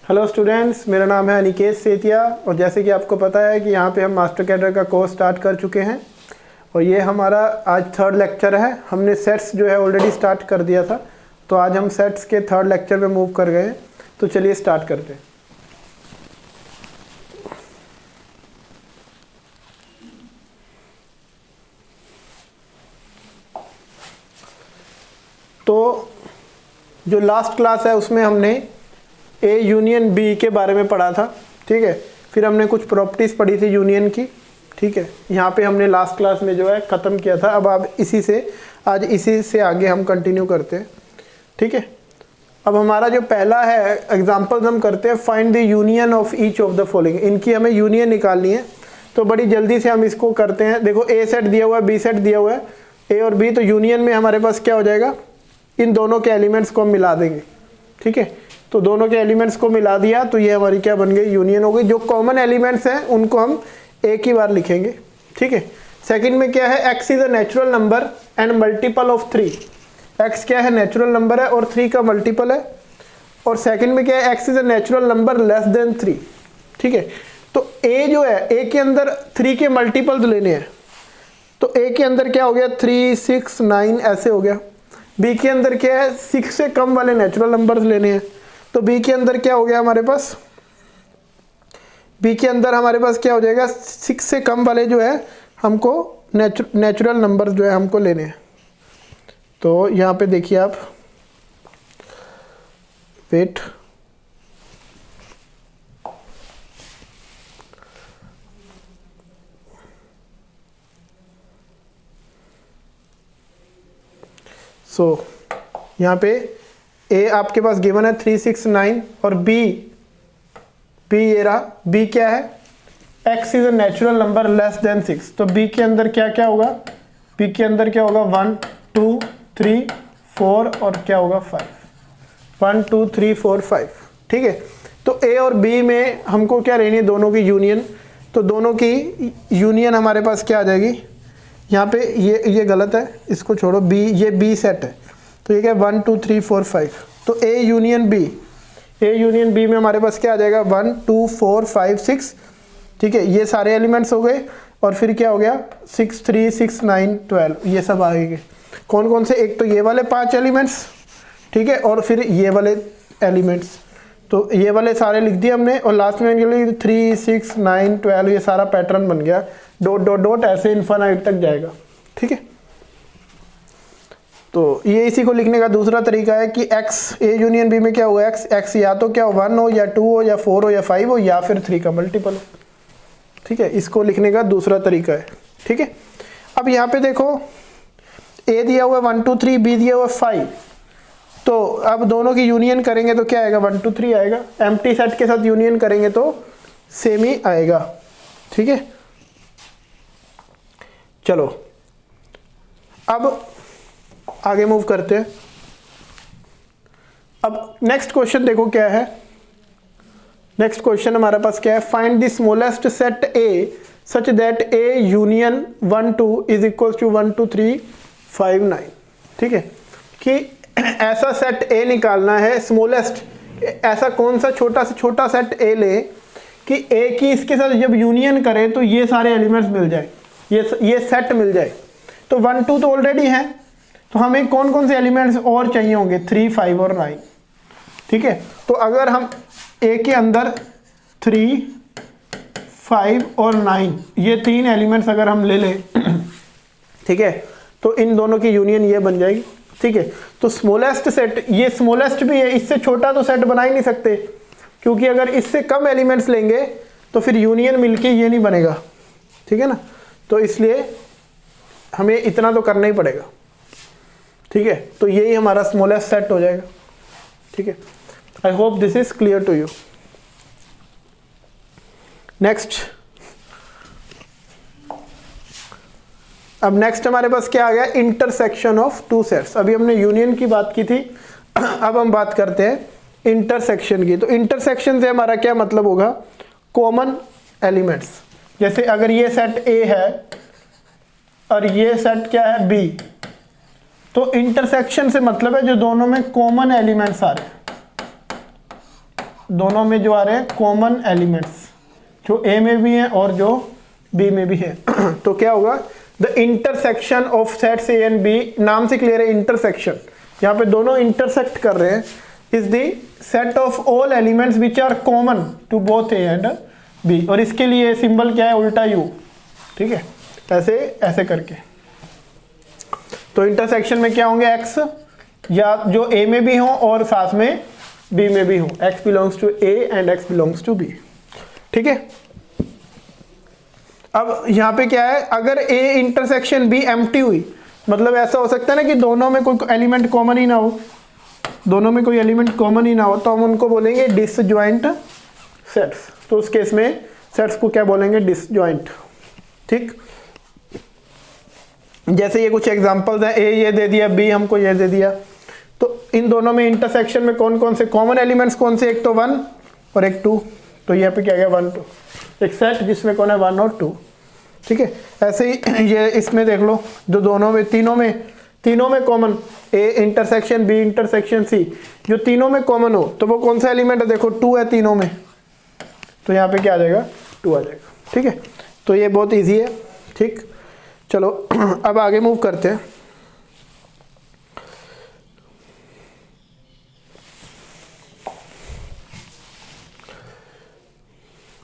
Hello students, मेरा नाम है अनिकेत सेतिया और जैसे कि आपको पता है कि यहाँ पे हम मास्टर कैडर का कोर्स स्टार्ट कर चुके हैं और ये हमारा आज थर्ड लेक्चर है। हमने सेट्स जो है ऑलरेडी स्टार्ट कर दिया था, तो आज हम सेट्स के थर्ड लेक्चर में मूव कर गए। तो चलिए स्टार्ट करते हैं। तो जो लास्ट क्लास है उसमें हमने ए यूनियन बी के बारे में पढ़ा था, ठीक है। फिर हमने कुछ प्रॉपर्टीज़ पढ़ी थी यूनियन की, ठीक है। यहाँ पे हमने लास्ट क्लास में जो है ख़त्म किया था। अब आप आज इसी से आगे हम कंटिन्यू करते हैं, ठीक है। अब हमारा जो पहला है एग्जाम्पल्स हम करते हैं, find the union of each of the following. इनकी हमें यूनियन निकालनी है, तो बड़ी जल्दी से हम इसको करते हैं। देखो ए सेट दिया हुआ है, बी सेट दिया हुआ है, ए और बी, तो यूनियन में हमारे पास क्या हो जाएगा, इन दोनों के एलिमेंट्स को हम मिला देंगे, ठीक है। तो दोनों के एलिमेंट्स को मिला दिया तो ये हमारी क्या बन गई, यूनियन हो गई। जो कॉमन एलिमेंट्स हैं उनको हम एक ही बार लिखेंगे, ठीक है। सेकंड में क्या है, x is a natural number and multiple of 3। x क्या है, नेचुरल नंबर है और 3 का मल्टीपल है। और सेकंड में क्या है, x is a natural number less than 3, ठीक है। तो a जो है, a के अंदर 3 के मल्टीपल्स लेने हैं, तो a के अंदर क्या हो गया, 3, 6, 9 ऐसे हो गया। b के अंदर क्या है, 6 से कम वाले नेचुरल नंबर्स लेने हैं, तो b के अंदर क्या हो गया हमारे पास, b के अंदर हमारे पास क्या हो जाएगा, 6 से कम वाले जो है हमको नेचुरल नंबर्स जो है हमको लेने हैं। तो यहाँ पे देखिए आप, वेट, यहाँ पे ए आपके पास गिवन है 3, 6, 9 और बी ये रहा। बी क्या है, x is a natural number less than 6। तो बी के अंदर क्या क्या होगा, बी के अंदर क्या होगा, 1, 2, 3, 4 और क्या होगा 5। 1, 2, 3, 4, 5, ठीक है। तो ए और बी में हमको क्या लेनी है, दोनों की यूनियन। तो दोनों की यूनियन हमारे पास क्या आ जाएगी, यहाँ पे ये गलत है, इसको छोड़ो। बी, ये बी सेट है, तो ये क्या, 1, 2, 3, 4, 5। तो A union B, A union B में हमारे पास क्या आ जाएगा, 1, 2, 4, 5, 6, ठीक है। ये सारे एलिमेंट्स हो गए और फिर क्या हो गया, 6, 3, 6, 9, 12, ये सब आ गए। कौन कौन से, एक तो ये वाले 5 एलिमेंट्स, ठीक है, और फिर ये वाले एलिमेंट्स। तो ये वाले सारे लिख दिए हमने और लास्ट में 3, 6, 9, 12, ये सारा पैटर्न बन गया, डॉट डॉट डॉट ऐसे इन्फिनिट तक जाएगा, ठीक है। तो ये इसी को लिखने का दूसरा तरीका है कि x, ए यूनियन बी में क्या होगा, x या तो क्या हो, 1 हो या 2 हो या 4 हो या 5 हो या फिर 3 का मल्टीपल हो, ठीक है। इसको लिखने का दूसरा तरीका है, ठीक है। अब यहाँ पे देखो, a दिया हुआ है 1, 2, 3, b दिया हुआ है 5। तो अब दोनों की यूनियन करेंगे तो क्या आएगा, 1, 2, 3 आएगा। एम्प्टी सेट के साथ यूनियन करेंगे तो सेम ही आएगा, ठीक है। चलो अब आगे मूव करते हैं। अब नेक्स्ट क्वेश्चन देखो क्या है। नेक्स्ट क्वेश्चन हमारे पास क्या है, find the smallest set A such that A union 1, 2 is equal to 1, 2, 3, 5, 9, ठीक है। कि ऐसा सेट ए निकालना है, स्मॉलेस्ट, ऐसा कौन सा छोटा से छोटा सेट ए ले कि ए की इसके साथ जब यूनियन करें तो ये सारे एलिमेंट्स मिल जाए, ये सेट मिल जाए। तो 1, 2 तो ऑलरेडी है, तो हमें कौन कौन से एलिमेंट्स और चाहिए होंगे, 3, 5 और 9, ठीक है। तो अगर हम ए के अंदर 3, 5 और 9 ये 3 एलिमेंट्स अगर हम ले लें, ठीक है, तो इन दोनों की यूनियन ये बन जाएगी, ठीक है। तो स्मॉलेस्ट सेट, ये स्मॉलेस्ट भी है, इससे छोटा तो सेट बना ही नहीं सकते, क्योंकि अगर इससे कम एलिमेंट्स लेंगे तो फिर यूनियन मिलके ये नहीं बनेगा, ठीक है ना। तो इसलिए हमें इतना तो करना ही पड़ेगा, ठीक है। तो यही हमारा स्मॉलेस्ट सेट हो जाएगा, ठीक है। I hope this is clear to you. Next, अब नेक्स्ट हमारे पास क्या आ गया, इंटरसेक्शन ऑफ टू सेट्स। अभी हमने यूनियन की बात की थी, अब हम बात करते हैं इंटरसेक्शन की। तो इंटरसेक्शन से हमारा क्या मतलब होगा, कॉमन एलिमेंट्स। जैसे अगर ये सेट ए है और ये सेट क्या है बी, तो इंटरसेक्शन से मतलब है जो दोनों में कॉमन एलिमेंट्स आ रहे हैं, दोनों में जो आ रहे हैं कॉमन एलिमेंट्स, जो ए में भी हैं और जो बी में भी है। तो क्या होगा, the intersection of sets A and B, नाम से क्लियर है इंटरसेक्शन, यहाँ पे दोनों इंटरसेक्ट कर रहे हैं, is the set of all elements which are common to both A and B. और इसके लिए सिंबल क्या है, उल्टा यू, ठीक है, ऐसे ऐसे करके। तो इंटरसेक्शन में क्या होंगे, एक्स या जो ए में भी हो और साथ में बी में भी हो, X belongs to A and X belongs to B, ठीक है। अब यहाँ पे क्या है, अगर ए इंटरसेक्शन बी एम्प्टी हुई, मतलब ऐसा हो सकता है ना कि दोनों में कोई एलिमेंट कॉमन ही ना हो, दोनों में कोई एलिमेंट कॉमन ही ना हो, तो हम उनको बोलेंगे डिसजॉइंट सेट्स। तो उस केस में सेट्स को क्या बोलेंगे, डिसजॉइंट, ठीक। जैसे ये कुछ एग्जांपल्स हैं, ए ये दे दिया, बी हमको ये दे दिया, तो इन दोनों में इंटरसेक्शन में कौन कौन से कॉमन एलिमेंट्स कौन से, एक तो 1 और एक 2, तो यहाँ पे क्या गया 1 2, एक सेट जिसमें कौन है 1 और 2, ठीक है। ऐसे ही ये इसमें देख लो, जो दोनों में तीनों में common, A intersection B intersection C, जो तीनों में कॉमन हो तो वो कौन सा एलिमेंट है, देखो 2 है तीनों में, तो यहाँ पे क्या आ जाएगा 2 आ जाएगा, ठीक है। तो ये बहुत ईजी है, ठीक। चलो अब आगे मूव करते हैं।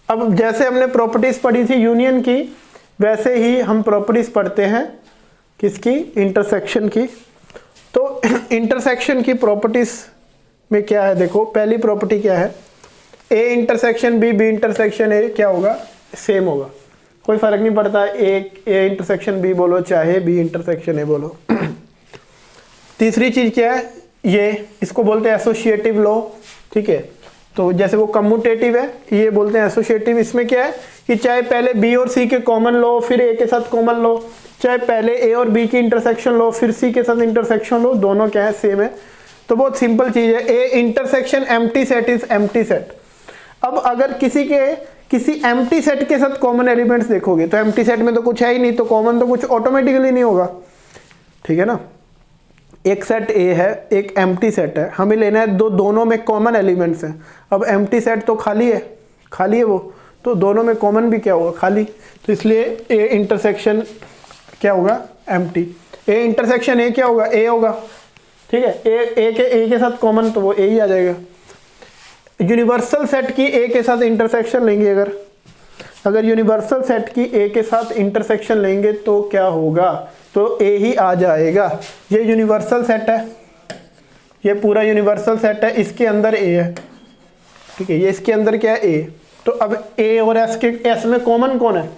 अब जैसे हमने प्रॉपर्टीज पढ़ी थी यूनियन की, वैसे ही हम प्रॉपर्टीज पढ़ते हैं किसकी, इंटरसेक्शन की। तो इंटरसेक्शन की प्रॉपर्टीज में क्या है, देखो पहली प्रॉपर्टी क्या है, A intersection B, B intersection A क्या होगा, सेम होगा, कोई फर्क नहीं पड़ता, ए इंटरसेक्शन बी बोलो चाहे बी इंटरसेक्शन ए बोलो। तीसरी चीज क्या है, ये इसको बोलते हैं एसोसिएटिव लॉ, ठीक है। तो जैसे वो कम्यूटेटिव है, ये बोलते हैं एसोसिएटिव। इसमें क्या है कि चाहे पहले बी और सी के कॉमन लो, फिर ए के साथ कॉमन लो, चाहे पहले ए और बी की इंटरसेक्शन लो, फिर सी के साथ इंटरसेक्शन लो, दोनों क्या है, सेम है। तो बहुत सिंपल चीज है, A intersection empty set is empty set. अब अगर किसी एम्प्टी सेट के साथ कॉमन एलिमेंट्स देखोगे, तो एम्प्टी सेट में तो कुछ है ही नहीं, तो कॉमन तो कुछ ऑटोमेटिकली नहीं होगा, ठीक है ना। एक सेट ए है, एक एम्प्टी सेट है, हमें लेना है दोनों में कॉमन एलिमेंट्स हैं। अब एम्प्टी सेट तो खाली है वो, तो दोनों में कॉमन भी क्या होगा, खाली। तो इसलिए ए इंटरसेक्शन क्या होगा, एम्प्टी। ए इंटरसेक्शन ए क्या होगा, ए होगा, ठीक है। ए के साथ कॉमन, तो वो ए ही आ जाएगा। यूनिवर्सल सेट की ए के साथ इंटरसेक्शन लेंगे, अगर यूनिवर्सल सेट की ए के साथ इंटरसेक्शन लेंगे तो क्या होगा, तो ए ही आ जाएगा। ये यूनिवर्सल सेट है, ये पूरा यूनिवर्सल सेट है, इसके अंदर ए है, ठीक है। ये इसके अंदर क्या है, ए। तो अब ए और एस में कॉमन कौन है,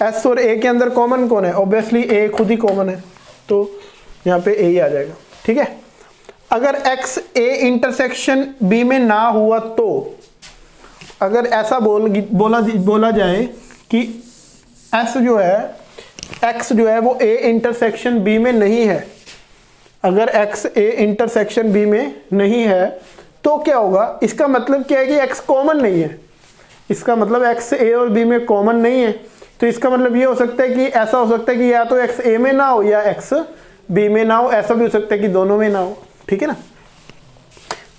एस और ए के अंदर कॉमन कौन है, ऑब्वियसली ए खुद ही कॉमन है, तो यहाँ पे ए ही आ जाएगा, ठीक है। अगर एक्स ए इंटरसेक्शन बी में ना हुआ, तो अगर ऐसा बोला जाए कि एक्स जो है वो ए इंटरसेक्शन बी में नहीं है, अगर एक्स ए इंटरसेक्शन बी में नहीं है तो क्या होगा, इसका मतलब क्या है कि एक्स कॉमन नहीं है। इसका मतलब एक्स ए और बी में कॉमन नहीं है, तो इसका मतलब ये हो सकता है कि ऐसा हो सकता है कि या तो एक्स ए में ना हो या एक्स बी में ना हो, ऐसा भी हो सकता है कि दोनों में ना हो, ठीक है ना।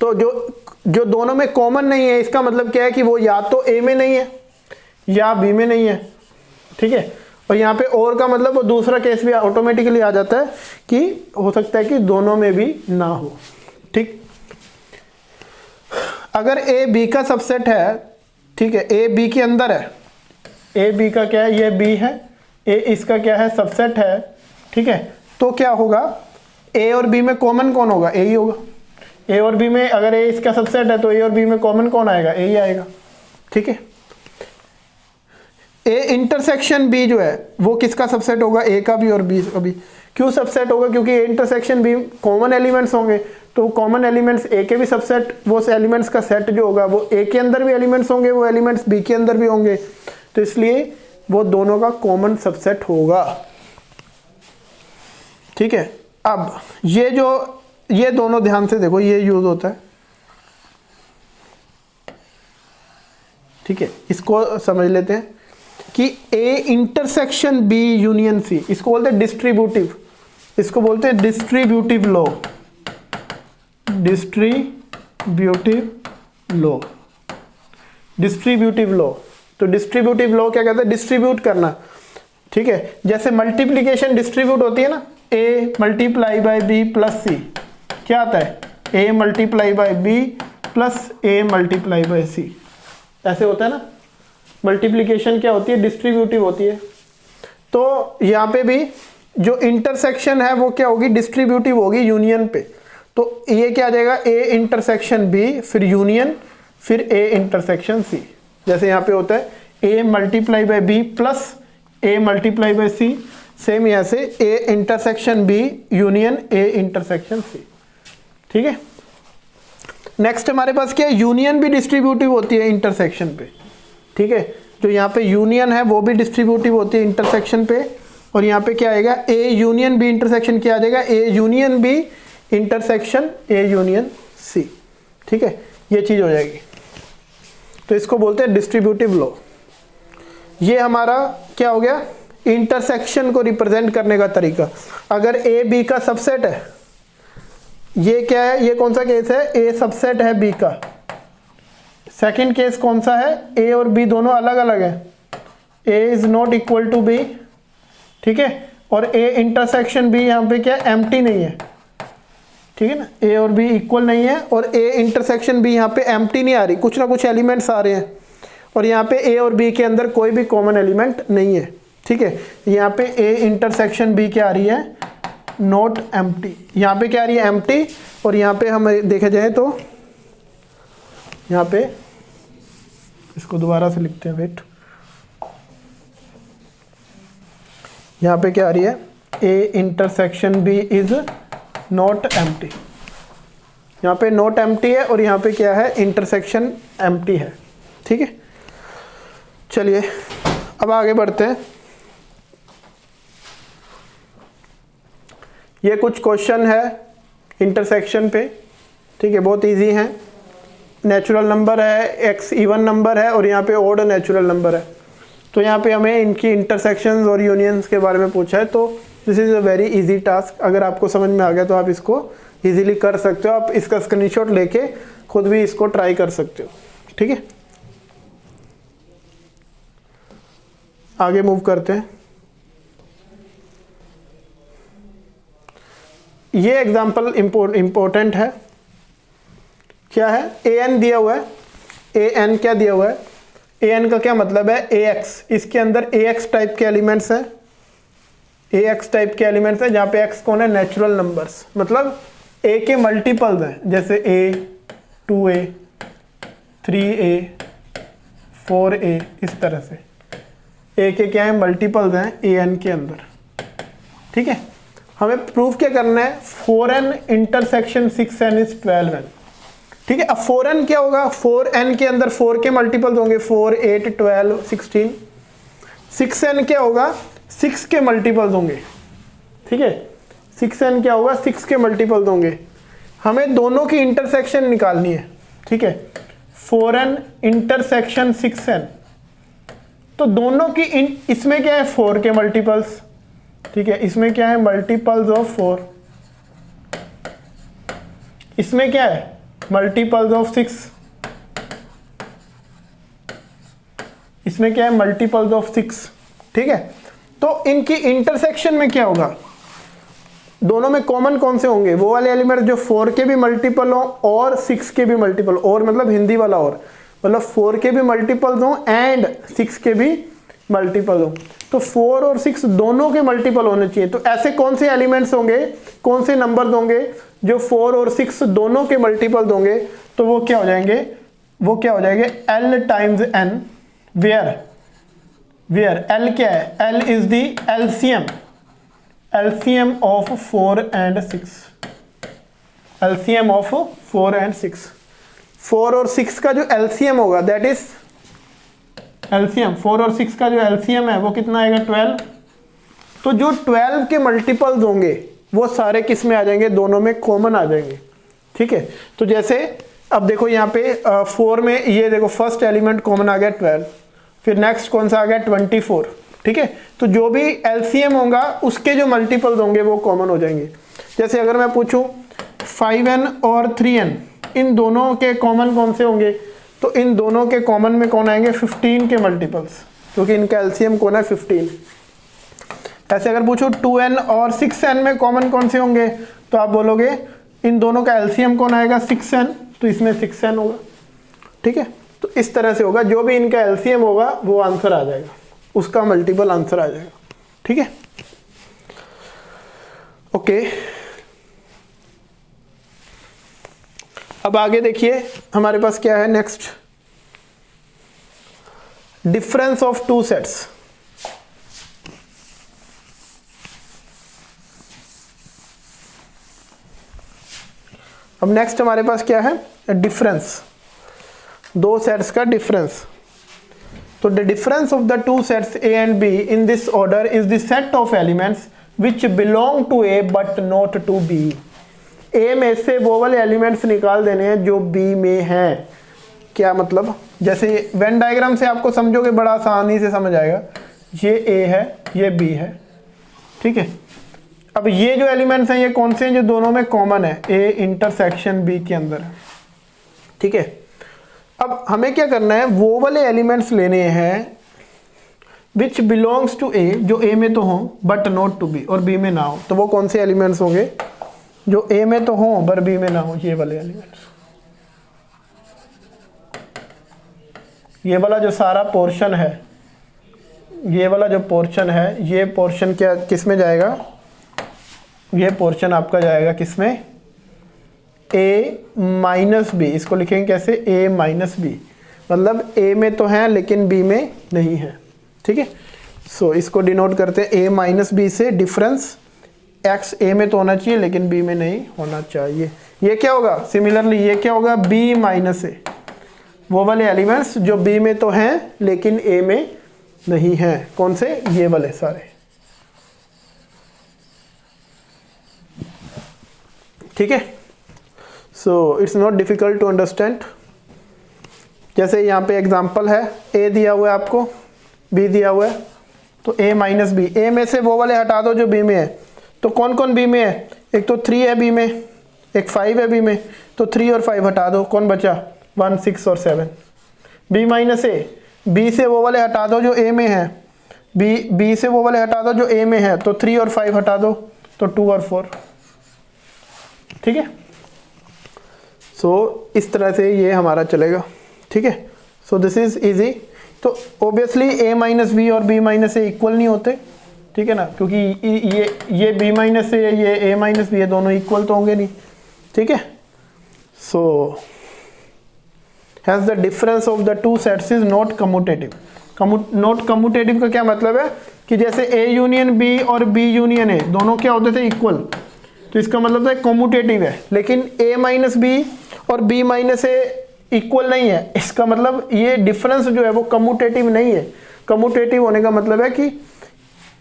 तो जो दोनों में कॉमन नहीं है, इसका मतलब क्या है कि वो या तो ए में नहीं है या बी में नहीं है, ठीक है। और यहाँ पे और का मतलब वो दूसरा केस भी ऑटोमेटिकली आ जाता है कि हो सकता है कि दोनों में भी ना हो, ठीक। अगर ए बी का सबसेट है, ठीक है, ए बी के अंदर है, ए बी का क्या है, ये बी है, ए इसका क्या है, सबसेट है, ठीक है। तो क्या होगा, ए और बी में कॉमन कौन होगा, ए ही होगा। ए और बी में अगर ए इसका सबसेट है, तो ए और बी में कॉमन कौन आएगा, ए ही आएगा, ठीक है। ए इंटरसेक्शन बी जो है वो किसका सबसेट होगा, ए का भी और बी का भी। क्यों सबसेट होगा, क्योंकि A intersection B common elements होंगे, तो कॉमन एलिमेंट्स ए के भी सबसेट, वो एलिमेंट्स का सेट जो होगा वो ए के अंदर भी एलिमेंट्स होंगे, वो एलिमेंट्स बी के अंदर भी होंगे, तो इसलिए वो दोनों का कॉमन सबसेट होगा, ठीक है। अब ये दोनों ध्यान से देखो, ये यूज होता है, ठीक है। इसको समझ लेते हैं कि A intersection B union C, इसको बोलते हैं डिस्ट्रीब्यूटिव, इसको बोलते हैं distributive law, distributive law, distributive law. तो डिस्ट्रीब्यूटिव लॉ क्या कहते हैं, डिस्ट्रीब्यूट करना, ठीक है। जैसे मल्टीप्लीकेशन डिस्ट्रीब्यूट होती है ना, a multiply by B plus c, क्या आता है, a multiply by B plus a multiply by c, ऐसे होता है ना। मल्टीप्लीकेशन क्या होती है, डिस्ट्रीब्यूटिव होती है। तो यहाँ पे भी जो इंटरसेक्शन है वो क्या होगी, डिस्ट्रीब्यूटिव होगी यूनियन पे। तो ये क्या आ जाएगा, a इंटरसेक्शन b फिर यूनियन फिर a इंटरसेक्शन c। जैसे यहाँ पे होता है a multiply by B plus a multiply by C, same यहाँ से a intersection b union a intersection c, ठीक है। नेक्स्ट हमारे पास क्या है, यूनियन भी डिस्ट्रीब्यूटिव होती है इंटरसेक्शन पे, ठीक है। जो यहाँ पे यूनियन है वो भी डिस्ट्रीब्यूटिव होती है इंटरसेक्शन पे। और यहाँ पे क्या आएगा, a यूनियन b इंटरसेक्शन क्या आ जाएगा, a union b intersection a union c, ठीक है, ये चीज हो जाएगी। तो इसको बोलते हैं डिस्ट्रीब्यूटिव लॉ। ये हमारा क्या हो गया, इंटरसेक्शन को रिप्रेजेंट करने का तरीका। अगर a b का सबसेट है, ये क्या है, ये कौन सा केस है, a सबसेट है b का। सेकंड केस कौन सा है, a और b दोनों अलग अलग है, a is not equal to b, ठीक है। और a इंटरसेक्शन b यहाँ पे क्या एम्प्टी नहीं है, ठीक है ना, a और b इक्वल नहीं है और a इंटरसेक्शन b यहाँ पे एम्प्टी नहीं आ रही, कुछ ना कुछ एलिमेंट्स आ रहे हैं। और यहाँ पे a और b के अंदर कोई भी कॉमन एलिमेंट नहीं है, ठीक है। यहाँ पे a इंटरसेक्शन b क्या आ रही है, नॉट एम्प्टी, यहाँ पे क्या आ रही है, एम्प्टी। और यहाँ पे हम देखे जाए तो यहाँ पे इसको दोबारा से लिखते हैं, वेट, यहाँ पे क्या आ रही है, a intersection b is not empty, यहाँ पे नॉट एम्प्टी है और यहाँ पे क्या है, इंटरसेक्शन एम्प्टी है, ठीक है। चलिए अब आगे बढ़ते हैं। ये कुछ क्वेश्चन है इंटरसेक्शन पे, ठीक है, बहुत इजी है। नेचुरल नंबर है, x इवन नंबर है और यहाँ पे ओड नेचुरल नंबर है। तो यहाँ पे हमें इनकी इंटरसेक्शंस और यूनियंस के बारे में पूछा है। तो this is a very easy task. अगर आपको समझ में आ गया तो आप इसको इजीली कर सकते हो। आप इसका स्क्रीनशॉट लेके खुद भी इसको ट्राई कर सकते हो, ठीक है। आगे मूव करते हैं। ये एग्जाम्पल इंपॉर्टेंट है। क्या है, an दिया हुआ है। an क्या दिया हुआ है, an का क्या मतलब है, ax। इसके अंदर ax टाइप के एलिमेंट्स हैं, ax टाइप के एलिमेंट्स हैं, जहाँ पे x कौन है, नेचुरल नंबर्स, मतलब a के मल्टीपल्स हैं, जैसे a, 2a, 3a, 4a, इस तरह से a के क्या है, मल्टीपल्स हैं an के अंदर, ठीक है। हमें प्रूफ क्या करना है, 4n intersection 6n is 12n, ठीक है। अब 4n क्या होगा, 4n के अंदर 4 के मल्टीपल्स होंगे, 4, 8, 12, 16। 6n क्या होगा, 6 के मल्टीपल्स होंगे, ठीक है। 6n क्या होगा, 6 के मल्टीपल्स होंगे। हमें दोनों की इंटरसेक्शन निकालनी है, ठीक है। 4n इंटरसेक्शन 6n, तो दोनों की इसमें क्या है, 4 के मल्टीपल्स, ठीक है। इसमें क्या है, मल्टीपल्स ऑफ 4, इसमें क्या है, मल्टीपल्स ऑफ 6, इसमें क्या है, मल्टीपल्स ऑफ 6, ठीक है। तो इनकी इंटरसेक्शन में क्या होगा, दोनों में कॉमन कौन से होंगे, वो वाले एलिमेंट जो 4 के भी मल्टीपल हो और 6 के भी मल्टीपल, और मतलब हिंदी वाला, और मतलब 4 के भी मल्टीपल्स हो एंड 6 के भी मल्टीपल हो। तो 4 और 6 दोनों के मल्टीपल होने चाहिए। तो ऐसे कौन से एलिमेंट्स होंगे, कौन से नंबर्स होंगे जो 4 और 6 दोनों के मल्टीपल्स होंगे, तो वो क्या हो जाएंगे, वो क्या हो जाएंगे, L times n, where L क्या है, L is the LCM of 4 and 6, LCM of 4 and 6। 4 और 6 का जो LCM होगा, दैट इज LCM, 4 और 6 का जो LCM है वो कितना आएगा, 12। तो जो 12 के मल्टीपल्स होंगे वो सारे किस में आ जाएंगे, दोनों में कॉमन आ जाएंगे, ठीक है। तो जैसे अब देखो यहाँ पे 4 में ये देखो फर्स्ट एलिमेंट कॉमन आ गया 12, फिर नेक्स्ट कौन सा आ गया 24, ठीक है। तो जो भी LCM होगा उसके जो मल्टीपल्स होंगे वो कॉमन हो जाएंगे। जैसे अगर मैं पूछूं 5n और 3n, इन दोनों के कॉमन कौन से होंगे, तो इन दोनों के कॉमन में कौन आएंगे, 15 के मल्टीपल्स, क्योंकि इनका एलसीएम कौन है, 15। ऐसे अगर पूछो 2n और 6n में कॉमन कौन से होंगे, तो आप बोलोगे इन दोनों का एलसीएम कौन आएगा, 6n, तो इसमें 6n होगा। ठीक है, तो इस तरह से होगा, जो भी इनका एलसीएम होगा वो आंसर आ जाएगा, उसका मल्टीपल आंसर आ जाएगा। ठीक है, ओके। अब आगे देखिए हमारे पास क्या है next, difference of two sets. अब नेक्स्ट हमारे पास क्या है, डिफरेंस, दो सेट्स का डिफरेंस। तो the difference of the two sets A and B in this order is the set of elements which belong to A but not to B. A में से वो वाले एलिमेंट्स निकाल देने हैं जो बी में हैं। क्या मतलब, जैसे वेन डायग्राम से आपको समझोगे बड़ा आसानी से समझ आएगा, ये ए है, ये बी है। ठीक है, अब ये जो एलिमेंट्स हैं ये कौन से हैं, जो दोनों में कॉमन है, ए इंटरसेक्शन बी के अंदर है। ठीक है, अब हमें क्या करना है, वो वाले एलिमेंट्स लेने हैं विच बिलोंग्स टू ए, जो ए में तो हो बट नॉट टू बी, और बी में ना हो। तो वो कौन से एलिमेंट्स होंगे, जो ए में तो हो पर बी में ना हो, ये वाले एलिमेंट्स। ये वाला जो सारा पोर्शन है, ये वाला जो पोर्शन है, ये पोर्शन क्या किस में जाएगा, ये पोर्शन आपका जाएगा किसमें, a माइनस बी। इसको लिखेंगे कैसे, a माइनस बी, मतलब a में तो है लेकिन b में नहीं है। ठीक है, सो इसको डिनोट करते हैं a माइनस बी से, डिफरेंस x a में तो होना चाहिए लेकिन b में नहीं होना चाहिए। ये क्या होगा, सिमिलरली ये क्या होगा, b माइनस a, वो वाले एलिमेंट्स जो b में तो हैं लेकिन a में नहीं है। कौन से, ये वाले सारे। ठीक है, so it's not difficult to understand. जैसे यहाँ पे एग्जांपल है, a दिया हुआ है आपको, b दिया हुआ है, तो a माइनस बी, a में से वो वाले हटा दो जो b में है। तो कौन कौन b में है, एक तो 3 है b में, एक 5 है b में, तो 3 और 5 हटा दो, कौन बचा, 1 6 और 7। b माइनस a, b से वो वाले हटा दो जो a में है, b से वो वाले हटा दो जो a में है, तो 3 और 5 हटा दो, तो 2 और 4। ठीक है, सो इस तरह से ये हमारा चलेगा। ठीक है, सो दिस इज इजी। तो ऑब्वियसली a माइनस बी और b माइनस ए इक्वल नहीं होते। ठीक है ना, क्योंकि ये b माइनस ए, ये a माइनस बी, ये दोनों इक्वल तो होंगे नहीं। ठीक है, so has the difference of the two sets is not commutative. Not commutative का क्या मतलब है कि जैसे a यूनियन b और b यूनियन a दोनों क्या होते थे, इक्वल, तो इसका मतलब है कम्यूटेटिव है। लेकिन a माइनस बी और b माइनस ए इक्वल नहीं है, इसका मतलब ये डिफरेंस जो है वो कम्यूटेटिव नहीं है। कम्यूटेटिव होने का मतलब है कि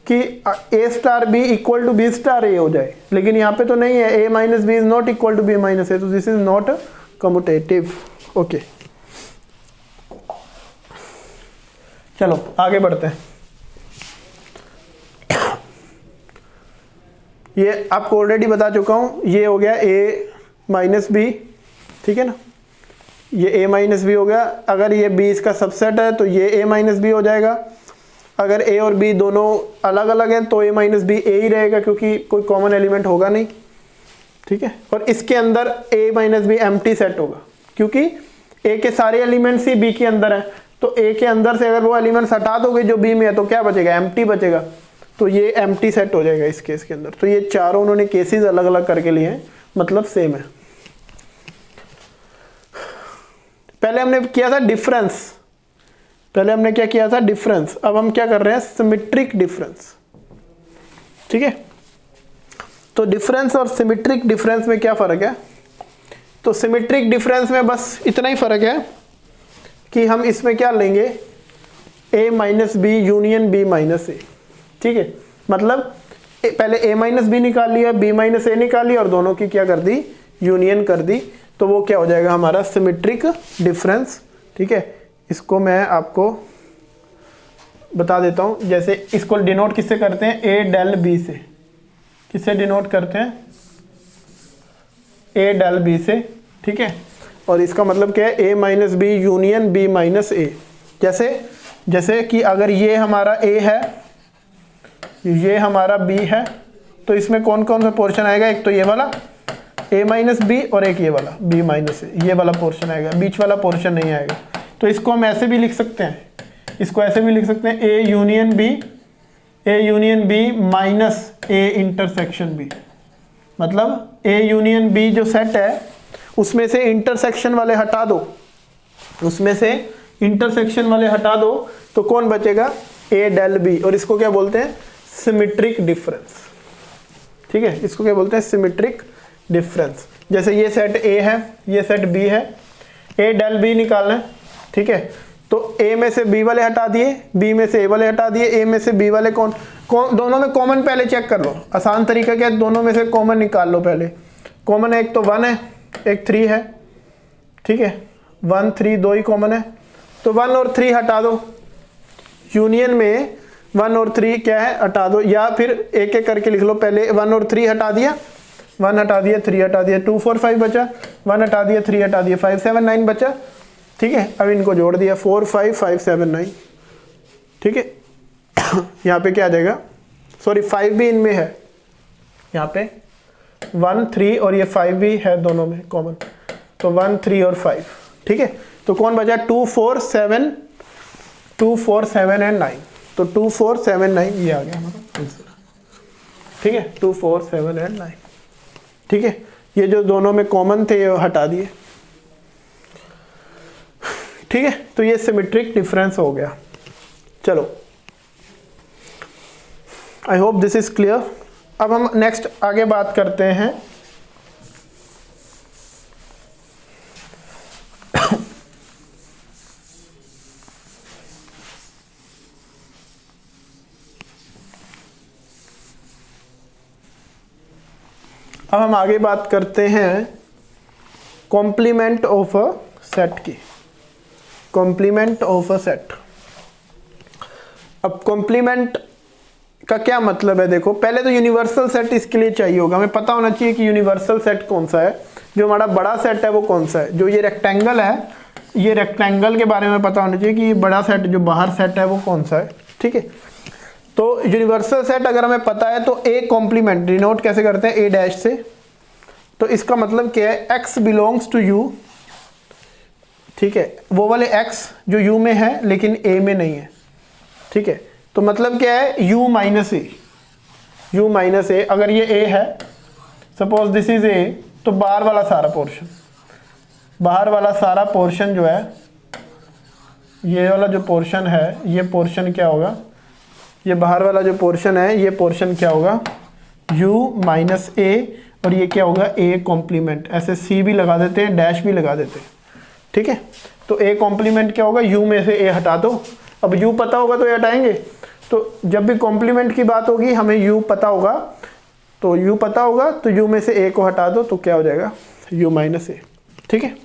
a star b equal to b star a हो जाए, लेकिन यहाँ पे तो नहीं है, a minus B is not equal to b minus a, तो this is not commutative. Okay, चलो आगे बढ़ते हैं। ये आपको ऑलरेडी बता चुका हूँ, ये हो गया a माइनस बी। ठीक है ना, ये a माइनस बी हो गया। अगर ये b इसका सबसेट है तो ये a माइनस बी हो जाएगा। अगर a और b दोनों अलग अलग हैं तो a माइनस बी a ही रहेगा, क्योंकि कोई कॉमन एलिमेंट होगा नहीं। ठीक है, और इसके अंदर a minus B empty set होगा, क्योंकि a के सारे एलिमेंट्स ही b के अंदर हैं। तो a के अंदर से अगर वो एलिमेंट्स हटा दोगे जो b में है तो क्या बचेगा, एम्प्टी बचेगा। तो ये एम्प्टी सेट हो जाएगा इस केस के अंदर। तो ये चारों उन्होंने केसेस अलग अलग करके लिए हैं, मतलब सेम है। पहले हमने किया था डिफरेंस, पहले हमने क्या किया था, डिफरेंस। अब हम क्या कर रहे हैं, सिमेट्रिक डिफरेंस। ठीक है, तो डिफरेंस और सिमेट्रिक डिफरेंस में क्या फर्क है, तो सिमेट्रिक डिफरेंस में बस इतना ही फर्क है कि हम इसमें क्या लेंगे, a minus B union b minus a. ठीक है, मतलब पहले a माइनस बी निकाल लिया, b माइनस ए निकाल लिया और दोनों की क्या कर दी, यूनियन कर दी। तो वो क्या हो जाएगा हमारा सिमेट्रिक डिफरेंस। ठीक है, इसको मैं आपको बता देता हूँ। जैसे इसको डिनोट किससे करते हैं, a डेल b से। किससे डिनोट करते हैं, a डेल b से। ठीक है, और इसका मतलब क्या है, A minus B union B minus A. जैसे कि अगर ये हमारा ए है, ये हमारा बी है, तो इसमें कौन कौन सा पोर्शन आएगा, एक तो ये वाला a माइनस बी और एक ये वाला b माइनस ए, ये वाला पोर्शन आएगा, बीच वाला पोर्शन नहीं आएगा। तो इसको हम ऐसे भी लिख सकते हैं, इसको ऐसे भी लिख सकते हैं a union b minus a intersection b। मतलब a यूनियन b जो सेट है उसमें से इंटरसेक्शन वाले हटा दो, उसमें से इंटरसेक्शन वाले हटा दो, तो कौन बचेगा, a डेल b। और इसको क्या बोलते हैं, सिमेट्रिक डिफरेंस। ठीक है, इसको क्या बोलते हैं, सिमेट्रिक डिफरेंस। जैसे ये सेट A है, ये सेट B है, A डेल B निकालना है। ठीक है, तो A में से B वाले हटा दिए, B में से A वाले हटा दिए, A में से B वाले कौन दोनों में कॉमन पहले चेक कर लो। आसान तरीका क्या है, दोनों में से कॉमन निकाल लो पहले। कॉमन है, एक तो 1 है, एक 3 है। ठीक है, 1 3 दो ही कॉमन है, तो 1 और 3 हटा दो। यूनियन में 1 और 3 क्या है, हटा दो, या फिर एक एक करके लिख लो। पहले 1 और 3 हटा दिया, 1 हटा दिया, 3 हटा दिया, 2 4 5 बचा, 1 हटा दिया, 3 हटा दिया, 5 7 9 बचा। ठीक है, अब इनको जोड़ दिया, 4 5 5 7 9। ठीक है, यहाँ पे क्या आ जाएगा, सॉरी 5 भी इनमें है, यहाँ पे 1 3 और ये 5 भी है दोनों में कॉमन, तो 1 3 और 5। ठीक है, तो कौन बचा, 2 4 7 एंड 9। तो 2 4 7 9 ये आ गया हमारा आंसर। ठीक है, 2 4 7 एंड 9। ठीक है, ये जो दोनों में कॉमन थे ये हटा दिए। ठीक है, तो ये सिमेट्रिक डिफरेंस हो गया। चलो, आई होप दिस इज क्लियर। अब हम नेक्स्ट आगे बात करते हैं अब हम आगे बात करते हैं कॉम्प्लीमेंट ऑफ अ सेट की। Complement of a set. अब कॉम्प्लीमेंट का क्या मतलब है, देखो पहले तो यूनिवर्सल सेट इसके लिए चाहिए होगा, हमें पता होना चाहिए कि यूनिवर्सल सेट कौन सा है, जो हमारा बड़ा सेट है वो कौन सा है। जो ये रेक्टेंगल है, ये रेक्टेंगल के बारे में पता होना चाहिए कि ये बड़ा सेट जो बाहर सेट है वो कौन सा है। ठीक है, तो यूनिवर्सल सेट अगर हमें पता है तो ए कॉम्प्लीमेंट डिनोट कैसे करते हैं, ए डैश से। तो इसका मतलब क्या है, x बिलोंग्स टू यू। ठीक है, वो वाले x जो u में है लेकिन a में नहीं है। ठीक है, तो मतलब क्या है, u माइनस ए। u माइनस ए, अगर ये a है, सपोज दिस इज a, तो बाहर वाला सारा पोर्शन जो है, ये वाला जो पोर्शन है, ये पोर्शन क्या होगा, ये बाहर वाला जो पोर्शन है, ये पोर्शन क्या होगा, u माइनस ए, और ये क्या होगा, a कॉम्प्लीमेंट। ऐसे c भी लगा देते हैं, डैश भी लगा देते हैं। ठीक है, तो a कॉम्प्लीमेंट क्या होगा, u में से a हटा दो। अब u पता होगा तो ये हटाएंगे, तो जब भी कॉम्प्लीमेंट की बात होगी हमें u पता होगा, तो u पता होगा तो u में से a को हटा दो, तो क्या हो जाएगा, u माइनस ए। ठीक है,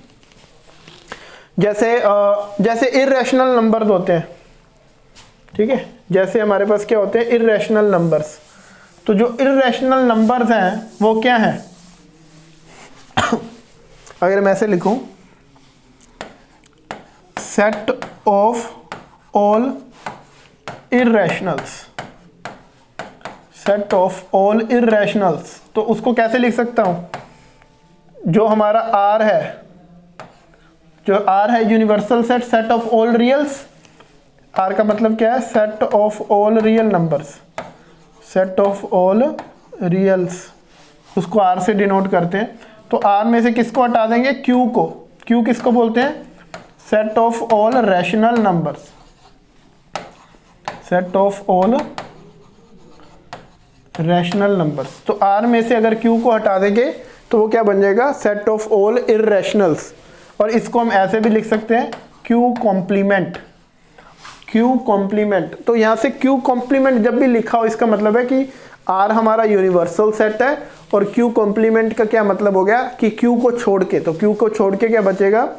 जैसे इर्रेशनल नंबर्स होते हैं। ठीक है, जैसे हमारे पास क्या होते हैं, इर्रेशनल नंबर्स। तो जो इर्रेशनल नंबर्स हैं वो क्या है, अगर मैं ऐसे लिखूं, set of all irrationals, set of all irrationals, तो उसको कैसे लिख सकता हूं, जो हमारा R है, जो R है universal set, set of all reals. R का मतलब क्या है, set of all real numbers, set of all reals, उसको R से डिनोट करते हैं। तो R में से किसको हटा देंगे, Q को। Q किसको बोलते हैं, set of all rational numbers, set of all rational numbers. तो R में से अगर Q को हटा देंगे तो वो क्या बन जाएगा, सेट ऑफ ऑल इर्रेशनल्स। और इसको हम ऐसे भी लिख सकते हैं, Q कॉम्प्लीमेंट, Q कॉम्प्लीमेंट। तो यहाँ से Q कॉम्प्लीमेंट जब भी लिखा हो, इसका मतलब है कि R हमारा यूनिवर्सल सेट है, और Q कॉम्प्लीमेंट का क्या मतलब हो गया कि Q को छोड़ के, तो Q को छोड़ के क्या बचेगा,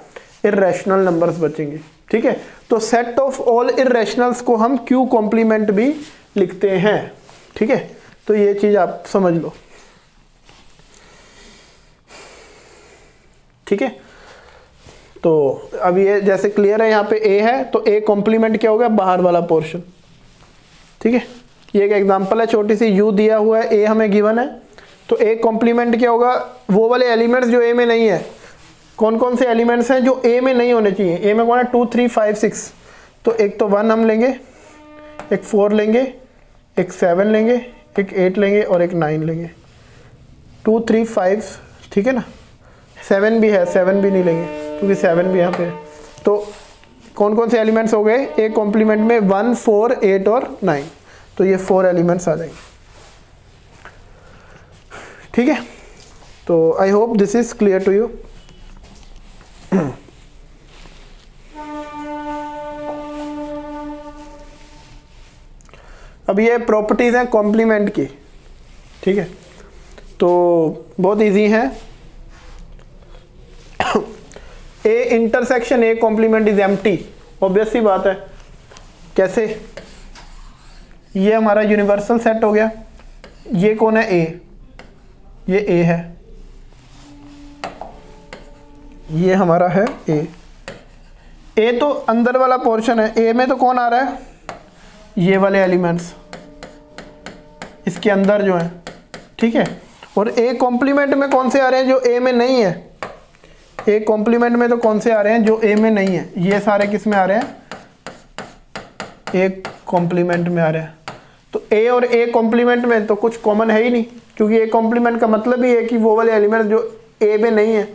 इर्रेशनल नंबर्स बचेंगे। ठीक है, तो सेट ऑफ ऑल इर्रेशनल्स को हम Q कॉम्प्लीमेंट भी लिखते हैं। ठीक है, तो ये चीज आप समझ लो। ठीक है, तो अब ये जैसे क्लियर है, यहाँ पे ए है तो ए कॉम्प्लीमेंट क्या होगा, बाहर वाला पोर्शन। ठीक है, ये एक एग्जांपल है, छोटी सी यू दिया हुआ है, ए हमें गिवन है, तो ए कॉम्प्लीमेंट क्या होगा, वो वाले एलिमेंट्स जो ए में नहीं है। कौन कौन से एलिमेंट्स हैं जो ए में नहीं होने चाहिए, ए में कौन है 2 3 5 6, तो एक तो 1 हम लेंगे, एक 4 लेंगे, एक 7 लेंगे, एक 8 लेंगे और एक 9 लेंगे। 2 3 5, ठीक है ना, 7 भी है, 7 भी नहीं लेंगे क्योंकि 7 भी यहाँ पे है। तो कौन कौन से एलिमेंट्स हो गए ए कॉम्प्लीमेंट में, 1 4 8 और 9, तो ये 4 एलिमेंट्स आ जाएंगे। ठीक है, तो I hope this is clear to you. अब ये प्रॉपर्टीज हैं कॉम्प्लीमेंट की। ठीक है, तो बहुत इजी है। A intersection A complement is empty, obvious सी बात है। कैसे, ये हमारा यूनिवर्सल सेट हो गया, ये कौन है ए, ये ए है, ये हमारा है ए। ए तो अंदर वाला पोर्शन है, ए में तो कौन आ रहा है, ये वाले एलिमेंट्स इसके अंदर जो है। ठीक है, और ए कॉम्प्लीमेंट में कौन से आ रहे हैं जो ए में नहीं है, ए कॉम्प्लीमेंट में तो कौन से आ रहे हैं जो ए में नहीं है, ये सारे किस में आ रहे हैं, ए कॉम्प्लीमेंट में आ रहे हैं। तो ए और ए कॉम्प्लीमेंट में तो कुछ कॉमन है ही नहीं, क्योंकि ए कॉम्प्लीमेंट का मतलब ही है कि वो वाले एलिमेंट जो ए में नहीं है।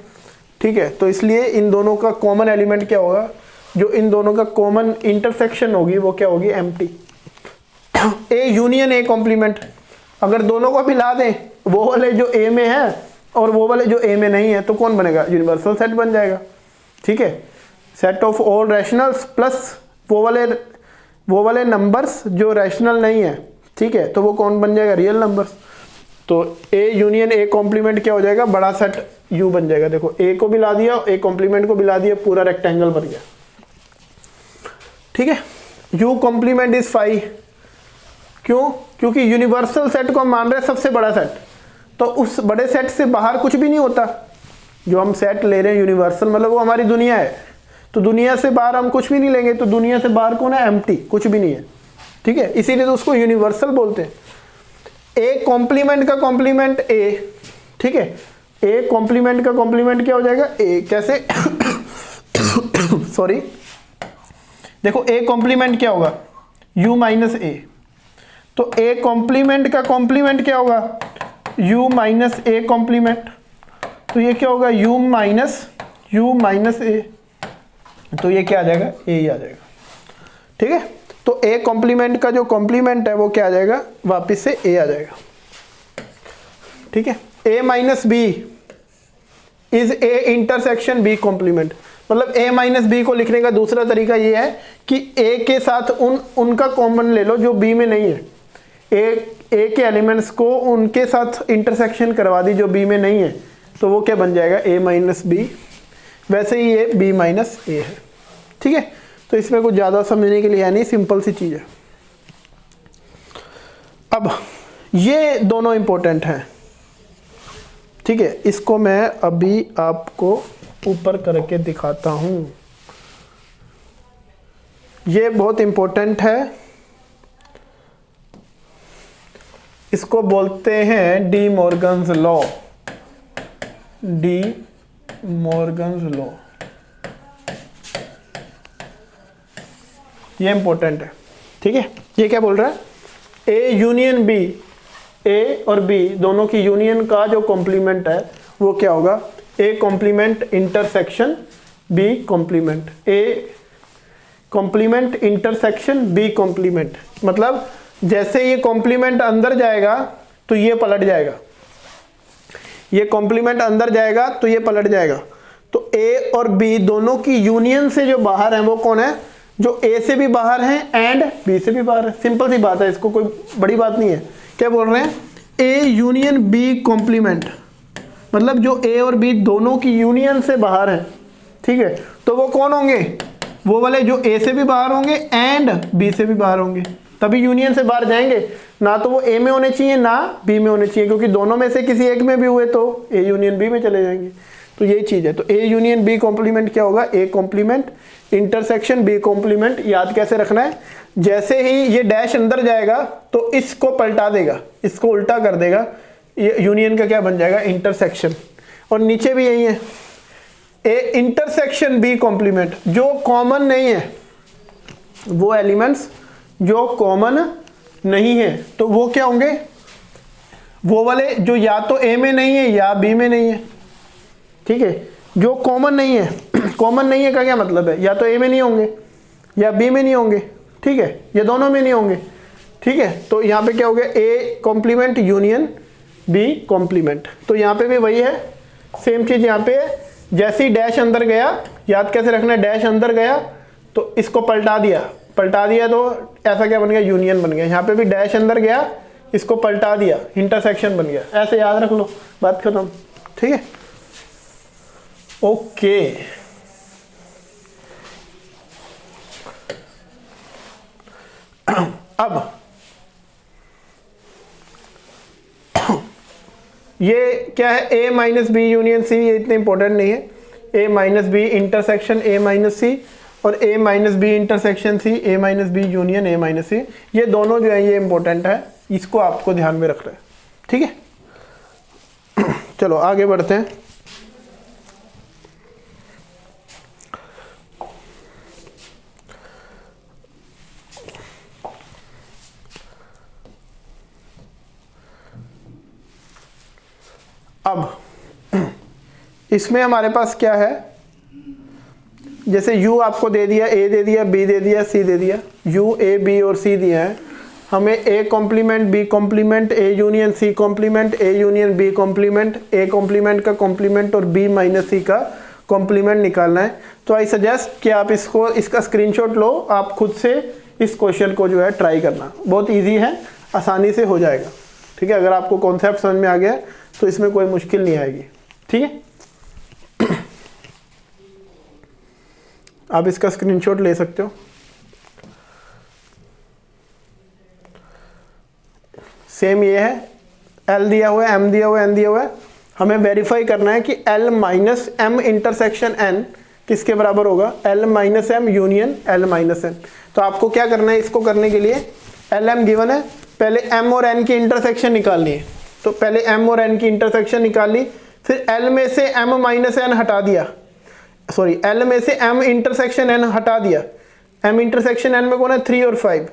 ठीक है, तो इसलिए इन दोनों का कॉमन एलिमेंट क्या होगा, जो इन दोनों का कॉमन इंटरसेक्शन होगी वो क्या होगी, empty. A union A complement, अगर दोनों को मिला दें, वो वाले जो ए में है और वो वाले जो ए में नहीं है, तो कौन बनेगा, यूनिवर्सल सेट बन जाएगा। ठीक है, set of all rationals plus वो वाले नंबर्स जो रैशनल नहीं है। ठीक है, तो वो कौन बन जाएगा, रियल नंबर्स। तो ए यूनियन ए कॉम्प्लीमेंट क्या हो जाएगा, बड़ा सेट यू बन जाएगा। देखो ए को मिला दिया, ए कॉम्प्लीमेंट को मिला दिया, पूरा रेक्टेंगल बन गया। ठीक है, यू कॉम्प्लीमेंट इज 5, क्यों, क्योंकि यूनिवर्सल सेट को हम मान रहे हैं सबसे बड़ा सेट, तो उस बड़े सेट से बाहर कुछ भी नहीं होता। जो हम सेट ले रहे हैं यूनिवर्सल, मतलब वो हमारी दुनिया है, तो दुनिया से बाहर हम कुछ भी नहीं लेंगे, तो दुनिया से बाहर कौन है, एम्प्टी, कुछ भी नहीं है। ठीक है, इसीलिए तो उसको यूनिवर्सल बोलते हैं। ए कॉम्प्लीमेंट का कॉम्प्लीमेंट ए, ठीक है, ए कॉम्प्लीमेंट का कॉम्प्लीमेंट क्या हो जाएगा, ए, कैसे सॉरी, देखो ए कॉम्प्लीमेंट क्या होगा, u माइनस ए, तो ए कॉम्प्लीमेंट का कॉम्प्लीमेंट क्या होगा, u माइनस ए कॉम्प्लीमेंट, तो ये क्या होगा, u माइनस ए, तो ये क्या आ जाएगा, ए ही आ जाएगा। ठीक है, तो ए कॉम्प्लीमेंट का जो कॉम्प्लीमेंट है वो क्या आ जाएगा, वापिस से ए आ जाएगा। ठीक है, A minus B is A intersection B complement, मतलब ए माइनस बी को लिखने का दूसरा तरीका ये है कि ए के साथ उनका कॉमन ले लो जो बी में नहीं है, ए के एलिमेंट्स को उनके साथ इंटरसेक्शन करवा दी जो बी में नहीं है, तो वो क्या बन जाएगा, ए माइनस बी। वैसे ही ये बी माइनस ए है। ठीक है, तो इसमें कुछ ज़्यादा समझने के लिए है नहीं, सिंपल सी चीज़ है। अब ये दोनों इंपॉर्टेंट हैं। ठीक है, इसको मैं अभी आपको ऊपर करके दिखाता हूं, ये बहुत इंपॉर्टेंट है। इसको बोलते हैं D Morgan's law, D Morgan's law, ये इंपॉर्टेंट है। ठीक है, ये क्या बोल रहा है, ए यूनियन बी, ए और बी दोनों की यूनियन का जो कॉम्प्लीमेंट है वो क्या होगा, A complement intersection B complement, A complement intersection B complement. मतलब जैसे ये कॉम्प्लीमेंट अंदर जाएगा तो ये पलट जाएगा, ये कॉम्प्लीमेंट अंदर जाएगा तो ये पलट जाएगा। तो ए और बी दोनों की यूनियन से जो बाहर है वो कौन है, जो ए से भी बाहर है एंड बी से भी बाहर है। सिंपल सी बात है, इसको कोई बड़ी बात नहीं है। क्या बोल रहे हैं, ए यूनियन बी कॉम्प्लीमेंट, मतलब जो ए और बी दोनों की यूनियन से बाहर है। ठीक है, तो वो कौन होंगे, वो वाले जो ए से भी बाहर होंगे एंड बी से भी बाहर होंगे, तभी यूनियन से बाहर जाएंगे। ना तो वो ए में होने चाहिए ना बी में होने चाहिए, क्योंकि दोनों में से किसी एक में भी हुए तो ए यूनियन बी में चले जाएंगे। तो यही चीज़ है। तो ए यूनियन बी कॉम्प्लीमेंट क्या होगा, A complement intersection B complement. याद कैसे रखना है, जैसे ही ये डैश अंदर जाएगा तो इसको पलटा देगा, इसको उल्टा कर देगा, ये यूनियन का क्या बन जाएगा, इंटरसेक्शन। और नीचे भी यही है, ए इंटरसेक्शन बी कॉम्प्लीमेंट। जो कॉमन नहीं है, वो एलिमेंट्स जो कॉमन नहीं है तो वो क्या होंगे, वो वाले जो या तो ए में नहीं है या बी में नहीं है। ठीक है, जो कॉमन नहीं है कॉमन नहीं है का क्या मतलब है, या तो ए में नहीं होंगे या बी में नहीं होंगे, ठीक है, या दोनों में नहीं होंगे। ठीक है, तो यहाँ पे क्या हो गया, A complement union B complement. तो यहाँ पे भी वही है, सेम चीज यहाँ पे है। जैसे ही डैश अंदर गया, याद कैसे रखना है, डैश अंदर गया तो इसको पलटा दिया तो ऐसा क्या बन गया, यूनियन बन गया। यहाँ पे भी डैश अंदर गया, इसको पलटा दिया, इंटरसेक्शन बन गया। ऐसे याद रख लो, बात खत्म। ठीक है, ओके। अब ये क्या है, A minus B union C, ये इतने इंपॉर्टेंट नहीं है। A minus B intersection A minus C और A minus B intersection C, A minus B union A minus C, ये दोनों जो है ये इंपॉर्टेंट है, इसको आपको ध्यान में रखना है। ठीक है, चलो आगे बढ़ते हैं। अब इसमें हमारे पास क्या है, जैसे u आपको दे दिया, a दे दिया, b दे दिया, c दे दिया, u a b और c दिया है। हमें a complement b complement a union c complement a union b complement a complement का कॉम्प्लीमेंट और b माइनस c का कॉम्प्लीमेंट निकालना है। तो आई सजेस्ट कि आप इसका स्क्रीनशॉट लो, आप खुद से इस क्वेश्चन को जो है ट्राई करना, बहुत ईजी है, आसानी से हो जाएगा। ठीक है, अगर आपको कॉन्सेप्ट समझ में आ गया तो इसमें कोई मुश्किल नहीं आएगी। ठीक है, आप इसका स्क्रीनशॉट ले सकते हो। सेम ये है, L दिया हुआ है, M दिया हुआ है, N दिया हुआ है। हमें वेरीफाई करना है कि L minus M intersection N किसके बराबर होगा, L minus M union L minus N। तो आपको क्या करना है, इसको करने के लिए LM गिवन है, पहले M और N की इंटरसेक्शन निकालनी है। तो पहले M और N की इंटरसेक्शन निकाल ली, फिर L में से M माइनस N हटा दिया, सॉरी L में से M इंटरसेक्शन N हटा दिया। M इंटरसेक्शन N में कौन है, 3 और 5,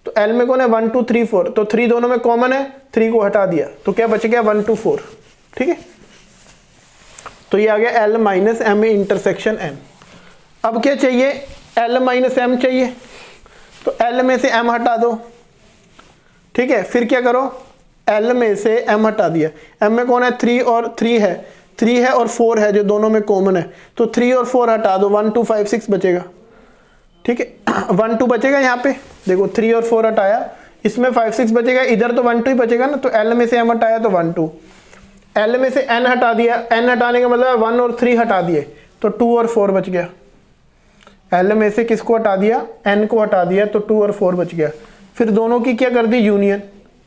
तो L में कौन है, 1 2 3 4, तो 3 दोनों में कॉमन है, 3 को हटा दिया, तो क्या बच गया, 1 2 4। ठीक है, तो ये आ गया L minus M intersection N। अब क्या चाहिए, L माइनस M चाहिए, तो L में से M हटा दो। ठीक है, फिर क्या करो, L में से M हटा दिया, M में कौन है, 3 और 3 है, 3 है और 4 है जो दोनों में कॉमन है, तो 3 और 4 हटा दो, 1 2 5 6 बचेगा। ठीक है, 1 2 बचेगा यहाँ पे, देखो 3 और 4 हटाया, इसमें 5 6 बचेगा, इधर तो 1 2 ही बचेगा ना, तो L में से M हटाया तो 1 2, L में से N हटा दिया, N हटाने का मतलब 1 और 3 हटा दिए, तो 2 और 4 बच गया। L में से किसको हटा दिया, N को हटा दिया, तो 2 और 4 बच गया। फिर दोनों की क्या कर दी, यूनियन,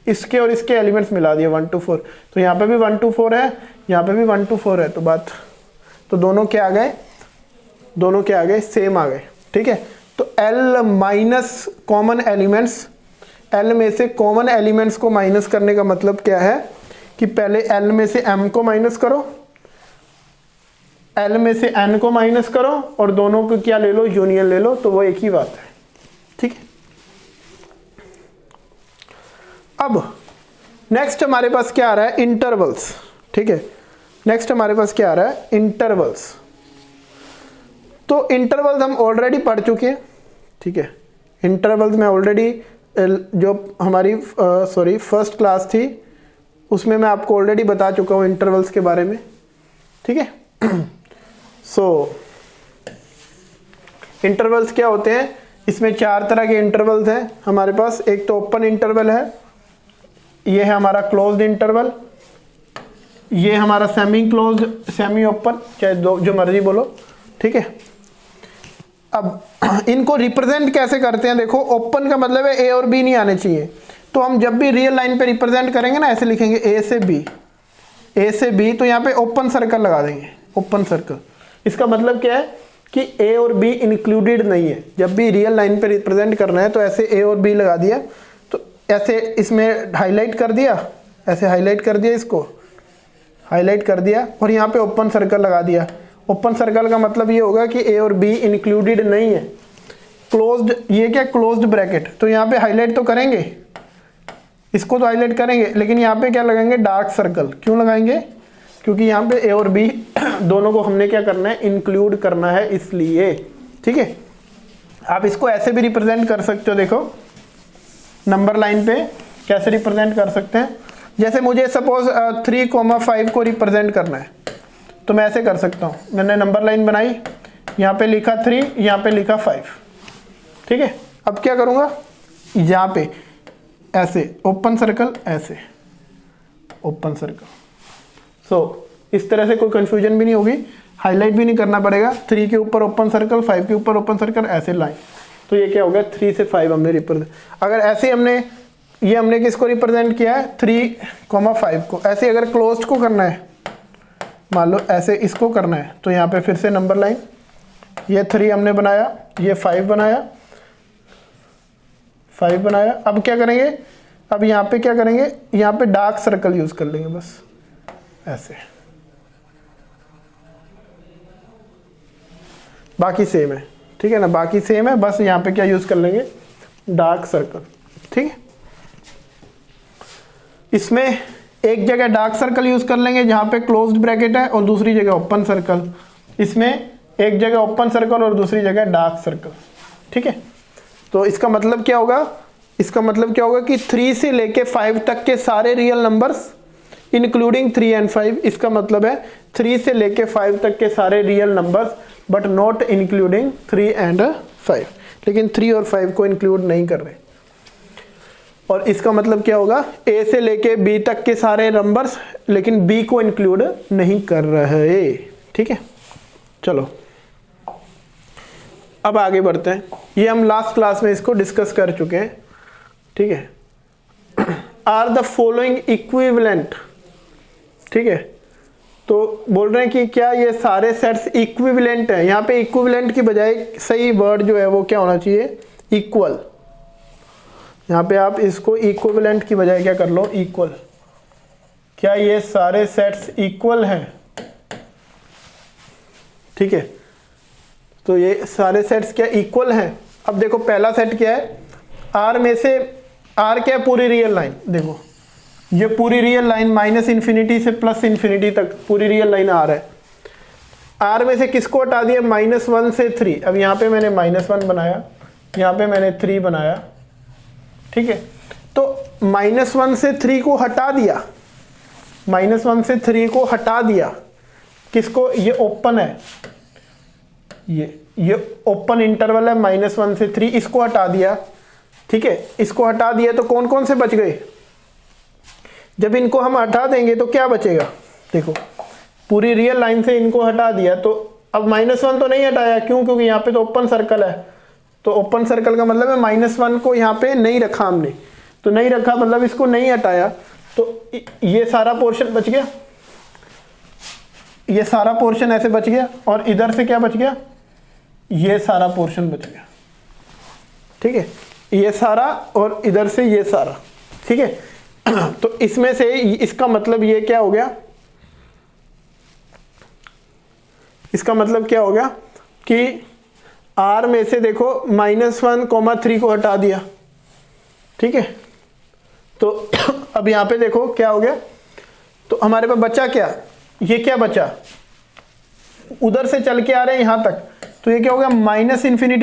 इसके और इसके एलिमेंट्स मिला दिए 1 2 4, तो यहाँ पे भी 1 2 4 है, यहाँ पे भी 1 2 4 है, तो बात, तो दोनों क्या आ गए, दोनों क्या आ गए, सेम आ गए। ठीक है, तो L minus common elements, L में से कॉमन एलिमेंट्स को माइनस करने का मतलब क्या है कि पहले L में से M को माइनस करो, L में से N को माइनस करो और दोनों को क्या ले लो, यूनियन ले लो, तो वो एक ही बात है। ठीक है, अब नेक्स्ट हमारे पास क्या आ रहा है, इंटरवल्स। ठीक है, नेक्स्ट हमारे पास क्या आ रहा है, इंटरवल्स। तो इंटरवल्स हम ऑलरेडी पढ़ चुके हैं। ठीक है, इंटरवल्स में ऑलरेडी जो हमारी फर्स्ट क्लास थी उसमें मैं आपको ऑलरेडी बता चुका हूँ इंटरवल्स के बारे में। ठीक है, सो इंटरवल्स क्या होते हैं, इसमें 4 तरह के इंटरवल्स हैं हमारे पास। एक तो ओपन इंटरवल है, ये है हमारा क्लोज्ड इंटरवल, ये हमारा सेमी क्लोज्ड, सेमी ओपन, चाहे दो जो मर्जी बोलो। ठीक है, अब इनको रिप्रेजेंट कैसे करते हैं, देखो ओपन का मतलब है ए और बी नहीं आने चाहिए, तो हम जब भी रियल लाइन पे रिप्रेजेंट करेंगे ना, ऐसे लिखेंगे ए से बी, ए से बी, तो यहाँ पे ओपन सर्कल लगा देंगे, ओपन सर्कल। इसका मतलब क्या है कि ए और बी इंक्लूडेड नहीं है। जब भी रियल लाइन पे रिप्रेजेंट करना है तो ऐसे ए और बी लगा दिया, तो ऐसे इसमें हाईलाइट कर दिया, ऐसे हाईलाइट कर दिया, इसको हाईलाइट कर दिया और यहाँ पे ओपन सर्कल लगा दिया। ओपन सर्कल का मतलब ये होगा कि ए और बी इंक्लूडेड नहीं है। क्लोज्ड, ये क्या क्लोज्ड ब्रैकेट, तो यहाँ पे हाईलाइट तो करेंगे, इसको तो हाईलाइट करेंगे, लेकिन यहाँ पे क्या लगाएंगे, डार्क सर्कल। क्यों लगाएंगे? क्योंकि यहाँ पे ए और बी दोनों को हमने क्या करना है, इंक्लूड करना है, इसलिए। ठीक है, आप इसको ऐसे भी रिप्रेजेंट कर सकते हो। देखो नंबर लाइन पे कैसे रिप्रेजेंट कर सकते हैं। जैसे मुझे सपोज 3,5 को रिप्रेजेंट करना है, तो मैं ऐसे कर सकता हूँ। मैंने नंबर लाइन बनाई, यहाँ पे लिखा 3, यहाँ पे लिखा 5। ठीक है, अब क्या करूँगा, यहाँ पे ऐसे ओपन सर्कल, ऐसे ओपन सर्कल। सो इस तरह से कोई कंफ्यूजन भी नहीं होगी, हाईलाइट भी नहीं करना पड़ेगा। 3 के ऊपर ओपन सर्कल, 5 के ऊपर ओपन सर्कल, ऐसे लाइन। तो ये क्या हो गया, 3 से 5 हमने रिप्रेजेंट। अगर ऐसे हमने किसको रिप्रेजेंट किया है, 3,5 को। ऐसे अगर क्लोज्ड को करना है, मान लो ऐसे इसको करना है, तो यहाँ पे फिर से नंबर लाइन, ये 3 हमने बनाया, ये 5 बनाया, 5 बनाया। अब क्या करेंगे, अब यहाँ पे क्या करेंगे, यहाँ पे डार्क सर्कल यूज कर लेंगे, बस ऐसे। बाकी सेम है, ठीक है ना, बाकी सेम है, बस यहाँ पे क्या यूज कर लेंगे, डार्क सर्कल। ठीक है, इसमें एक जगह डार्क सर्कल यूज कर लेंगे जहां पे क्लोज्ड ब्रैकेट है, और दूसरी जगह ओपन सर्कल। इसमें एक जगह ओपन सर्कल और दूसरी जगह डार्क सर्कल। ठीक है, तो इसका मतलब क्या होगा, इसका मतलब क्या होगा कि 3 से लेके 5 तक के सारे रियल नंबर्स इंक्लूडिंग 3 एंड 5। इसका मतलब है 3 से लेके 5 तक के सारे real numbers but not including 3 and 5। लेकिन 3 और 5 को इंक्लूड नहीं कर रहे। और इसका मतलब क्या होगा, ए से लेके बी तक के सारे नंबर्स लेकिन बी को इंक्लूड नहीं कर रहे। ठीक है, चलो अब आगे बढ़ते हैं। ये हम लास्ट क्लास में इसको डिस्कस कर चुके हैं। ठीक है, आर द फॉलोइंग इक्विवेलेंट। ठीक है, तो बोल रहे हैं कि क्या ये सारे सेट्स इक्विवेलेंट हैं। यहाँ पे इक्विवेलेंट की बजाय सही वर्ड जो है वो क्या होना चाहिए, इक्वल। यहाँ पे आप इसको इक्विवेलेंट की बजाय क्या कर लो, इक्वल। क्या ये सारे सेट्स इक्वल हैं। ठीक है, तो ये सारे सेट्स क्या इक्वल हैं। अब देखो पहला सेट क्या है, आर में से, आर क्या है, पूरी रियल लाइन। देखो ये पूरी रियल लाइन -∞ से +∞ तक पूरी रियल लाइन आर है। आर में से किसको हटा दिया, -1 से 3। अब यहाँ पे मैंने -1 बनाया, यहाँ पे मैंने 3 बनाया। ठीक है, तो -1 से 3 को हटा दिया, -1 से 3 को हटा दिया। किसको, ये ओपन है, ये ओपन इंटरवल है, -1 से 3, इसको हटा दिया। ठीक है, इसको हटा दिया तो कौन कौन से बच गए। जब इनको हम हटा देंगे तो क्या बचेगा, देखो पूरी रियल लाइन से इनको हटा दिया, तो अब -1 तो नहीं हटाया। क्यों, क्योंकि यहाँ पे तो ओपन सर्कल है। तो ओपन सर्कल का मतलब है -1 को यहाँ पे नहीं रखा हमने, तो नहीं रखा मतलब इसको नहीं हटाया, तो ये सारा पोर्शन बच गया, ये सारा पोर्शन ऐसे बच गया, और इधर से क्या बच गया, ये सारा पोर्शन बच गया। ठीक है, ये सारा और इधर से ये सारा। ठीक है, तो इसमें से इसका मतलब ये क्या हो गया, इसका मतलब क्या हो गया कि R में से देखो -1, 3 को हटा दिया। ठीक है, तो अब यहां पे देखो क्या हो गया, तो हमारे पास बचा क्या, ये क्या बचा, उधर से चल के आ रहे हैं यहां तक, तो ये क्या हो गया, -∞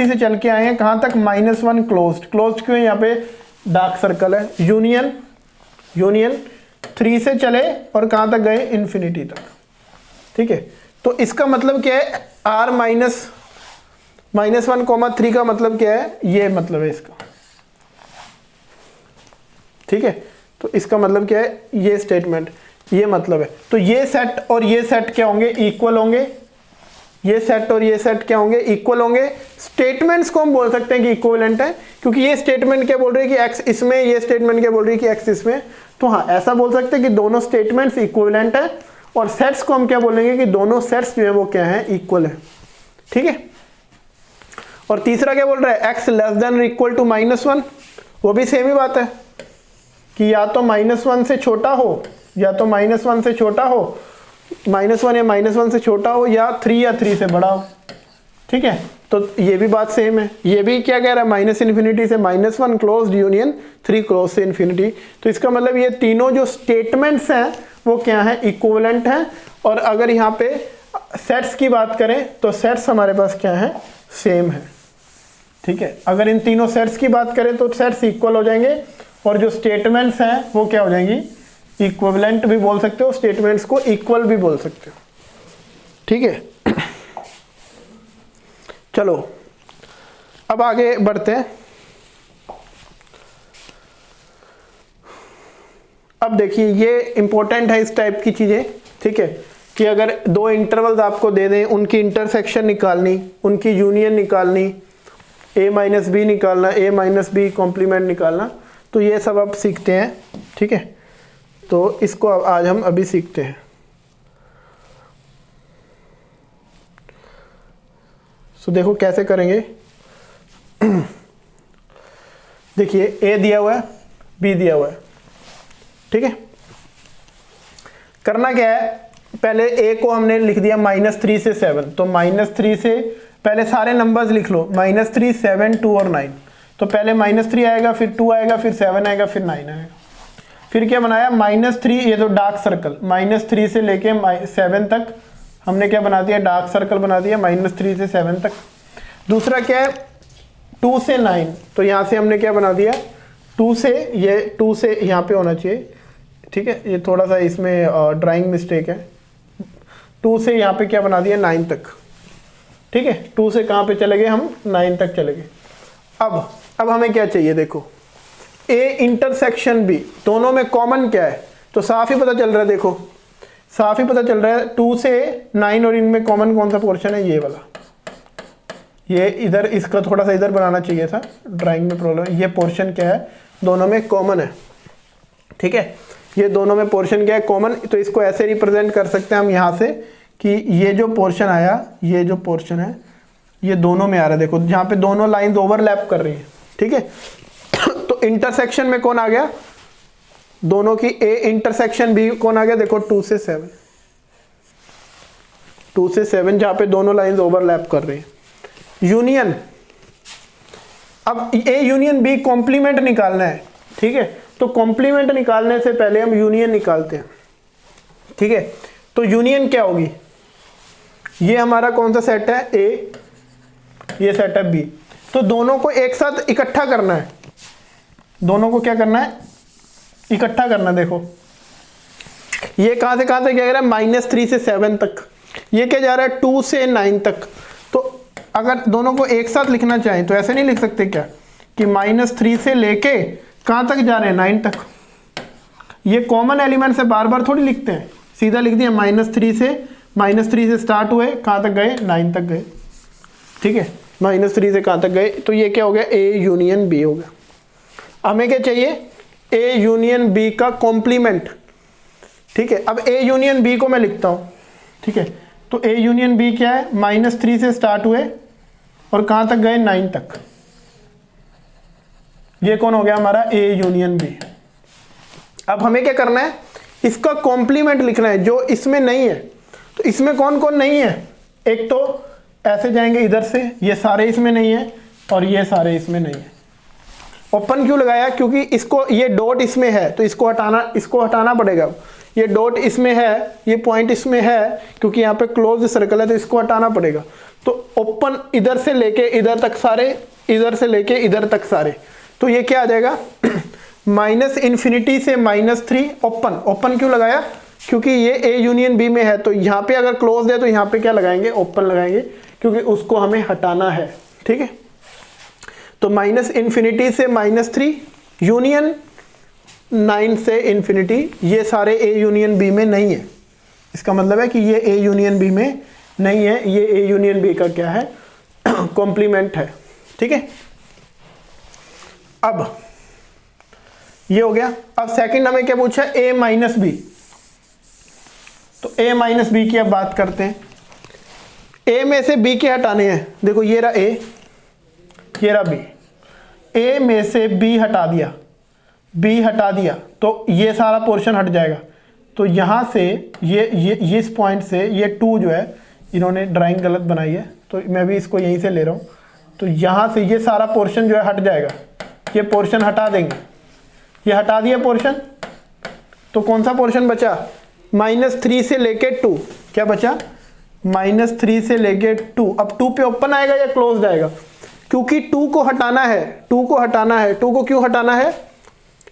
से चल के आए हैं कहां तक, -1 क्लोज्ड। क्लोज्ड क्यों है, यहाँ पे डार्क सर्कल है। यूनियन 3 से चले और कहां तक गए, इन्फिनिटी तक। ठीक है, तो इसका मतलब क्या है, R -1, 3 का मतलब क्या है, ये मतलब है इसका। ठीक है, तो इसका मतलब क्या है, ये स्टेटमेंट, ये मतलब है। तो ये सेट और ये सेट क्या होंगे, इक्वल होंगे। ये सेट और ये सेट क्या होंगे, इक्वल होंगे। स्टेटमेंट्स को हम बोल सकते हैं कि इक्विवेलेंट है, क्योंकि ये स्टेटमेंट क्या बोल रही है कि एक्स इसमें, ये स्टेटमेंट क्या बोल रही है कि एक्स इसमें। तो हाँ, ऐसा बोल सकते हैं कि दोनों स्टेटमेंट्स इक्विवेलेंट है और सेट्स को हम क्या बोलेंगे कि दोनों सेट्स जो है वो क्या है, इक्वल है। ठीक है। और तीसरा क्या बोल रहा है, x लेस देन और इक्वल टू -1, वो भी सेम ही बात है कि या तो -1 से छोटा हो, या तो -1 से छोटा हो, -1 या -1 से छोटा हो, या 3 से बड़ा हो। ठीक है, तो ये भी बात सेम है। ये भी क्या कह रहा है, -∞ से -1 क्लोज्ड यूनियन 3 क्लोज से इन्फिनिटी। तो इसका मतलब ये तीनों जो स्टेटमेंट्स हैं वो क्या है, इक्विवेलेंट हैं। और अगर यहाँ पे सेट्स की बात करें तो सेट्स हमारे पास क्या है, सेम है। ठीक है, अगर इन तीनों सेट्स की बात करें तो सेट्स इक्वल हो जाएंगे, और जो स्टेटमेंट्स हैं वो क्या हो जाएंगी, इक्विवेलेंट भी बोल सकते हो, स्टेटमेंट्स को इक्वल भी बोल सकते हो। ठीक है, चलो अब आगे बढ़ते हैं। अब देखिए ये इंपॉर्टेंट है इस टाइप की चीजें। ठीक है, कि अगर दो इंटरवल्स आपको दे दें, उनकी इंटरसेक्शन निकालनी, उनकी यूनियन निकालनी, a माइनस बी निकालना, a माइनस बी कॉम्प्लीमेंट निकालना, तो ये सब अब सीखते हैं। ठीक है, तो इसको आज हम अभी सीखते हैं। सो देखो कैसे करेंगे। देखिए a दिया हुआ है, b दिया हुआ है। ठीक है, करना क्या है, पहले a को हमने लिख दिया -3 से 7, तो -3 से पहले सारे नंबर्स लिख लो, -3, 7, 2 और 9। तो पहले -3 आएगा, फिर 2 आएगा, फिर 7 आएगा, फिर 9 आएगा। फिर क्या बनाया, -3, ये तो डार्क सर्कल, -3 से लेके 7 तक हमने क्या बना दिया, डार्क सर्कल बना दिया, -3 से 7 तक। दूसरा क्या है, 2 से 9, तो यहाँ से हमने क्या बना दिया, 2 से यहाँ पे होना चाहिए। ठीक है, ये थोड़ा सा इसमें ड्राइंग मिस्टेक है। 2 से यहाँ पे क्या बना दिया, 9 तक। ठीक है, 2 से कहाँ पे चले गए हम, 9 तक चले गए। अब हमें क्या चाहिए, देखो a इंटरसेक्शन b, दोनों में कॉमन क्या है, तो साफ ही पता चल रहा है। देखो साफ ही पता चल रहा है, 2 से 9 और इनमें कॉमन कौन सा पोर्शन है, ये वाला। ये इधर, इसका थोड़ा सा इधर बनाना चाहिए था, ड्राइंग में प्रॉब्लम है। ये पोर्शन क्या है, दोनों में कॉमन है। ठीक है, ये दोनों में पोर्शन क्या है, कॉमन। तो इसको ऐसे रिप्रेजेंट कर सकते हैं हम यहाँ से कि ये जो पोर्शन आया, ये जो पोर्शन है, ये दोनों में आ रहा है। देखो जहाँ पे दोनों लाइंस ओवरलैप कर रही है। ठीक है, तो इंटरसेक्शन में कौन आ गया, दोनों की a इंटरसेक्शन b कौन आ गया, देखो 2 से 7, 2 से 7 जहाँ पे दोनों लाइंस ओवरलैप कर रही है। यूनियन, अब a यूनियन b कॉम्प्लीमेंट निकालना है। ठीक है, तो कॉम्प्लीमेंट निकालने से पहले हम यूनियन निकालते हैं। ठीक है, तो यूनियन क्या होगी, ये हमारा कौन सा सेट है, a, ये सेट है b। तो दोनों को एक साथ इकट्ठा करना है, दोनों को क्या करना है, इकट्ठा करना। देखो ये कहां से कहां तक क्या कह रहा है, -3 से 7 तक, ये क्या जा रहा है 2 से 9 तक। तो अगर दोनों को एक साथ लिखना चाहें तो ऐसे नहीं लिख सकते क्या, कि -3 से लेके कहां तक जा रहे हैं, 9 तक। ये कॉमन एलिमेंट से बार बार थोड़ी लिखते हैं, सीधा लिख दिया -3 से स्टार्ट हुए, कहां तक गए, 9 तक गए। ठीक है, -3 से कहां तक गए, तो ये क्या हो गया, a यूनियन b हो गया। हमें क्या चाहिए, a यूनियन b का कॉम्प्लीमेंट। ठीक है, अब a यूनियन b को मैं लिखता हूं। ठीक है, तो a यूनियन b क्या है, -3 से स्टार्ट हुए और कहां तक गए, 9 तक। ये कौन हो गया हमारा, a यूनियन b। अब हमें क्या करना है, इसका कॉम्प्लीमेंट लिखना है जो इसमें नहीं है। तो इसमें कौन कौन नहीं है, एक तो ऐसे जाएंगे इधर से, ये सारे इसमें नहीं है और ये सारे इसमें नहीं है। ओपन क्यों लगाया, क्योंकि इसको, ये डॉट इसमें है तो इसको हटाना पड़ेगा। ये डॉट इसमें है, ये पॉइंट इसमें है, क्योंकि यहाँ पे क्लोज सर्कल है तो इसको हटाना पड़ेगा। तो ओपन इधर से लेके इधर तक सारे, इधर से लेके इधर तक सारे, तो ये क्या आ जाएगा, -∞ से -3 ओपन। ओपन क्यों लगाया, क्योंकि ये a यूनियन b में है, तो यहाँ पे अगर क्लोज है तो यहाँ पे क्या लगाएंगे, ओपन लगाएंगे, क्योंकि उसको हमें हटाना है। ठीक है, तो -∞ से -3 यूनियन 9 से इन्फिनिटी, ये सारे a यूनियन b में नहीं है। इसका मतलब है कि ये a यूनियन b में नहीं है, ये a यूनियन b का क्या है, कॉम्प्लीमेंट है। ठीक है, अब ये हो गया। अब सेकंड हमें क्या पूछा, a माइनस बी। तो a माइनस बी की अब बात करते हैं। a में से b के हटाने हैं। देखो ये रहा a, ये रहा b। a में से b हटा दिया, b हटा दिया तो ये सारा पोर्शन हट जाएगा। तो यहाँ से ये इस पॉइंट से ये 2 जो है, इन्होंने ड्राइंग गलत बनाई है तो मैं भी इसको यहीं से ले रहा हूँ। तो यहाँ से ये सारा पोर्शन जो है हट जाएगा, ये पोर्शन हटा देंगे, ये हटा दिया पोर्शन। तो कौन सा पोर्शन बचा? -3 से लेके 2, क्या बचा? -3 से लेके 2। अब 2 पे ओपन आएगा या क्लोज आएगा? क्योंकि 2 को हटाना है, 2 को हटाना है। 2 को क्यों हटाना है?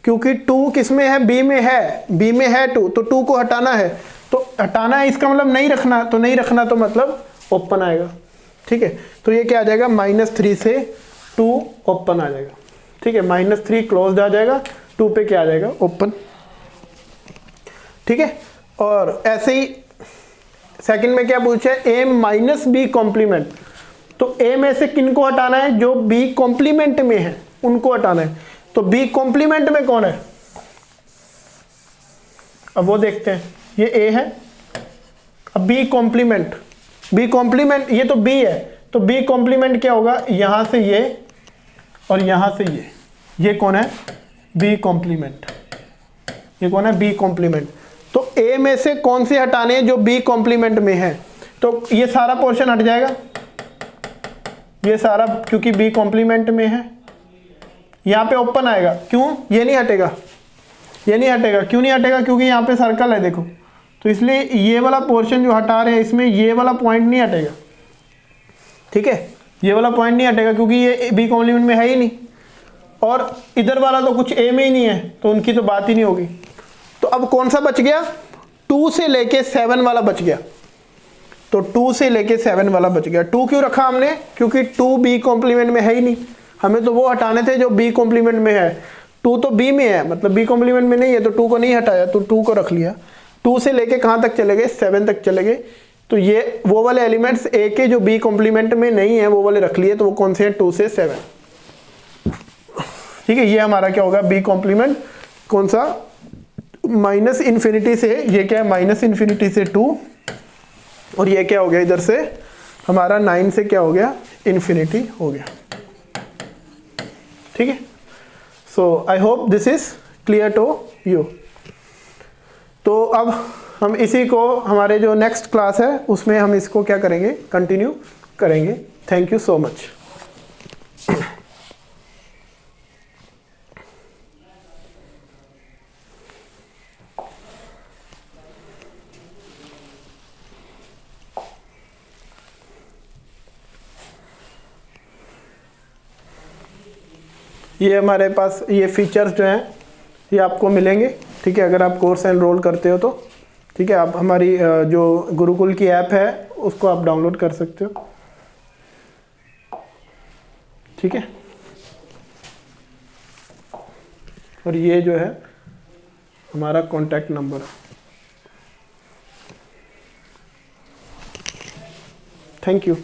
क्योंकि 2 किस में है? b में है, b में है 2, तो 2 को हटाना है। तो हटाना है इसका मतलब नहीं रखना, तो नहीं रखना तो मतलब ओपन आएगा। ठीक है, तो ये क्या आ जाएगा? -3 से 2 ओपन आ जाएगा। ठीक है, -3 क्लोज्ड आ जाएगा, 2 पे क्या आ जाएगा? ओपन। ठीक है, और ऐसे ही सेकंड में क्या पूछा है? a minus B complement. तो a में से किन को हटाना है? जो b कॉम्प्लीमेंट में है उनको हटाना है। तो b कॉम्प्लीमेंट में कौन है? अब वो देखते हैं। ये a है, अब b कॉम्प्लीमेंट, b कॉम्प्लीमेंट, ये तो b है, तो b कॉम्प्लीमेंट क्या होगा? यहां से ये और यहां से ये कौन है? b complement. ये कौन है? b complement. तो a में से कौन से हटाने हैं? जो b कॉम्प्लीमेंट में है। तो ये सारा पोर्शन हट जाएगा, ये सारा, क्योंकि b कॉम्प्लीमेंट में है। यहाँ पे ओपन आएगा, क्यों? ये नहीं हटेगा, ये नहीं हटेगा। क्यों नहीं हटेगा? क्योंकि यहाँ पे सर्कल है, देखो। तो इसलिए ये वाला पोर्शन जो हटा रहे हैं, इसमें ये वाला पॉइंट नहीं हटेगा। ठीक है, ये वाला पॉइंट नहीं हटेगा क्योंकि ये b कॉम्प्लीमेंट में है ही नहीं, और इधर वाला तो कुछ a में ही नहीं है, तो उनकी तो बात ही नहीं होगी। तो अब कौन सा बच गया? 2 से लेके 7 वाला बच गया। तो 2 से लेके 7 वाला बच गया। 2 क्यों रखा हमने? क्योंकि 2 b कॉम्प्लीमेंट में है ही नहीं, हमें तो वो हटाने थे जो b कॉम्प्लीमेंट में है। 2 तो b में है, मतलब b कॉम्प्लीमेंट में नहीं है, तो 2 को नहीं हटाया, तो 2 को रख लिया। 2 से लेके कहाँ तक चले गए? 7 तक चले गए। तो ये वो वाले एलिमेंट्स a के जो b कॉम्प्लीमेंट में नहीं है वो वाले रख लिए। तो वो कौन से हैं? 2 से 7। ठीक है, ये हमारा क्या होगा? b कॉम्प्लीमेंट कौन सा? -∞ से, ये क्या है? -∞ से 2, और ये क्या हो गया? इधर से हमारा 9 से क्या हो गया? इन्फिनिटी हो गया। ठीक है, so I hope this is clear to you. तो अब हम इसी को, हमारे जो नेक्स्ट क्लास है उसमें हम इसको क्या करेंगे? कंटिन्यू करेंगे। Thank you so much. ये हमारे पास ये फीचर्स जो हैं ये आपको मिलेंगे। ठीक है, अगर आप कोर्स एनरोल करते हो तो। ठीक है, आप हमारी जो गुरुकुल की ऐप है उसको आप डाउनलोड कर सकते हो। ठीक है, और ये जो है हमारा कॉन्टैक्ट नंबर। Thank you.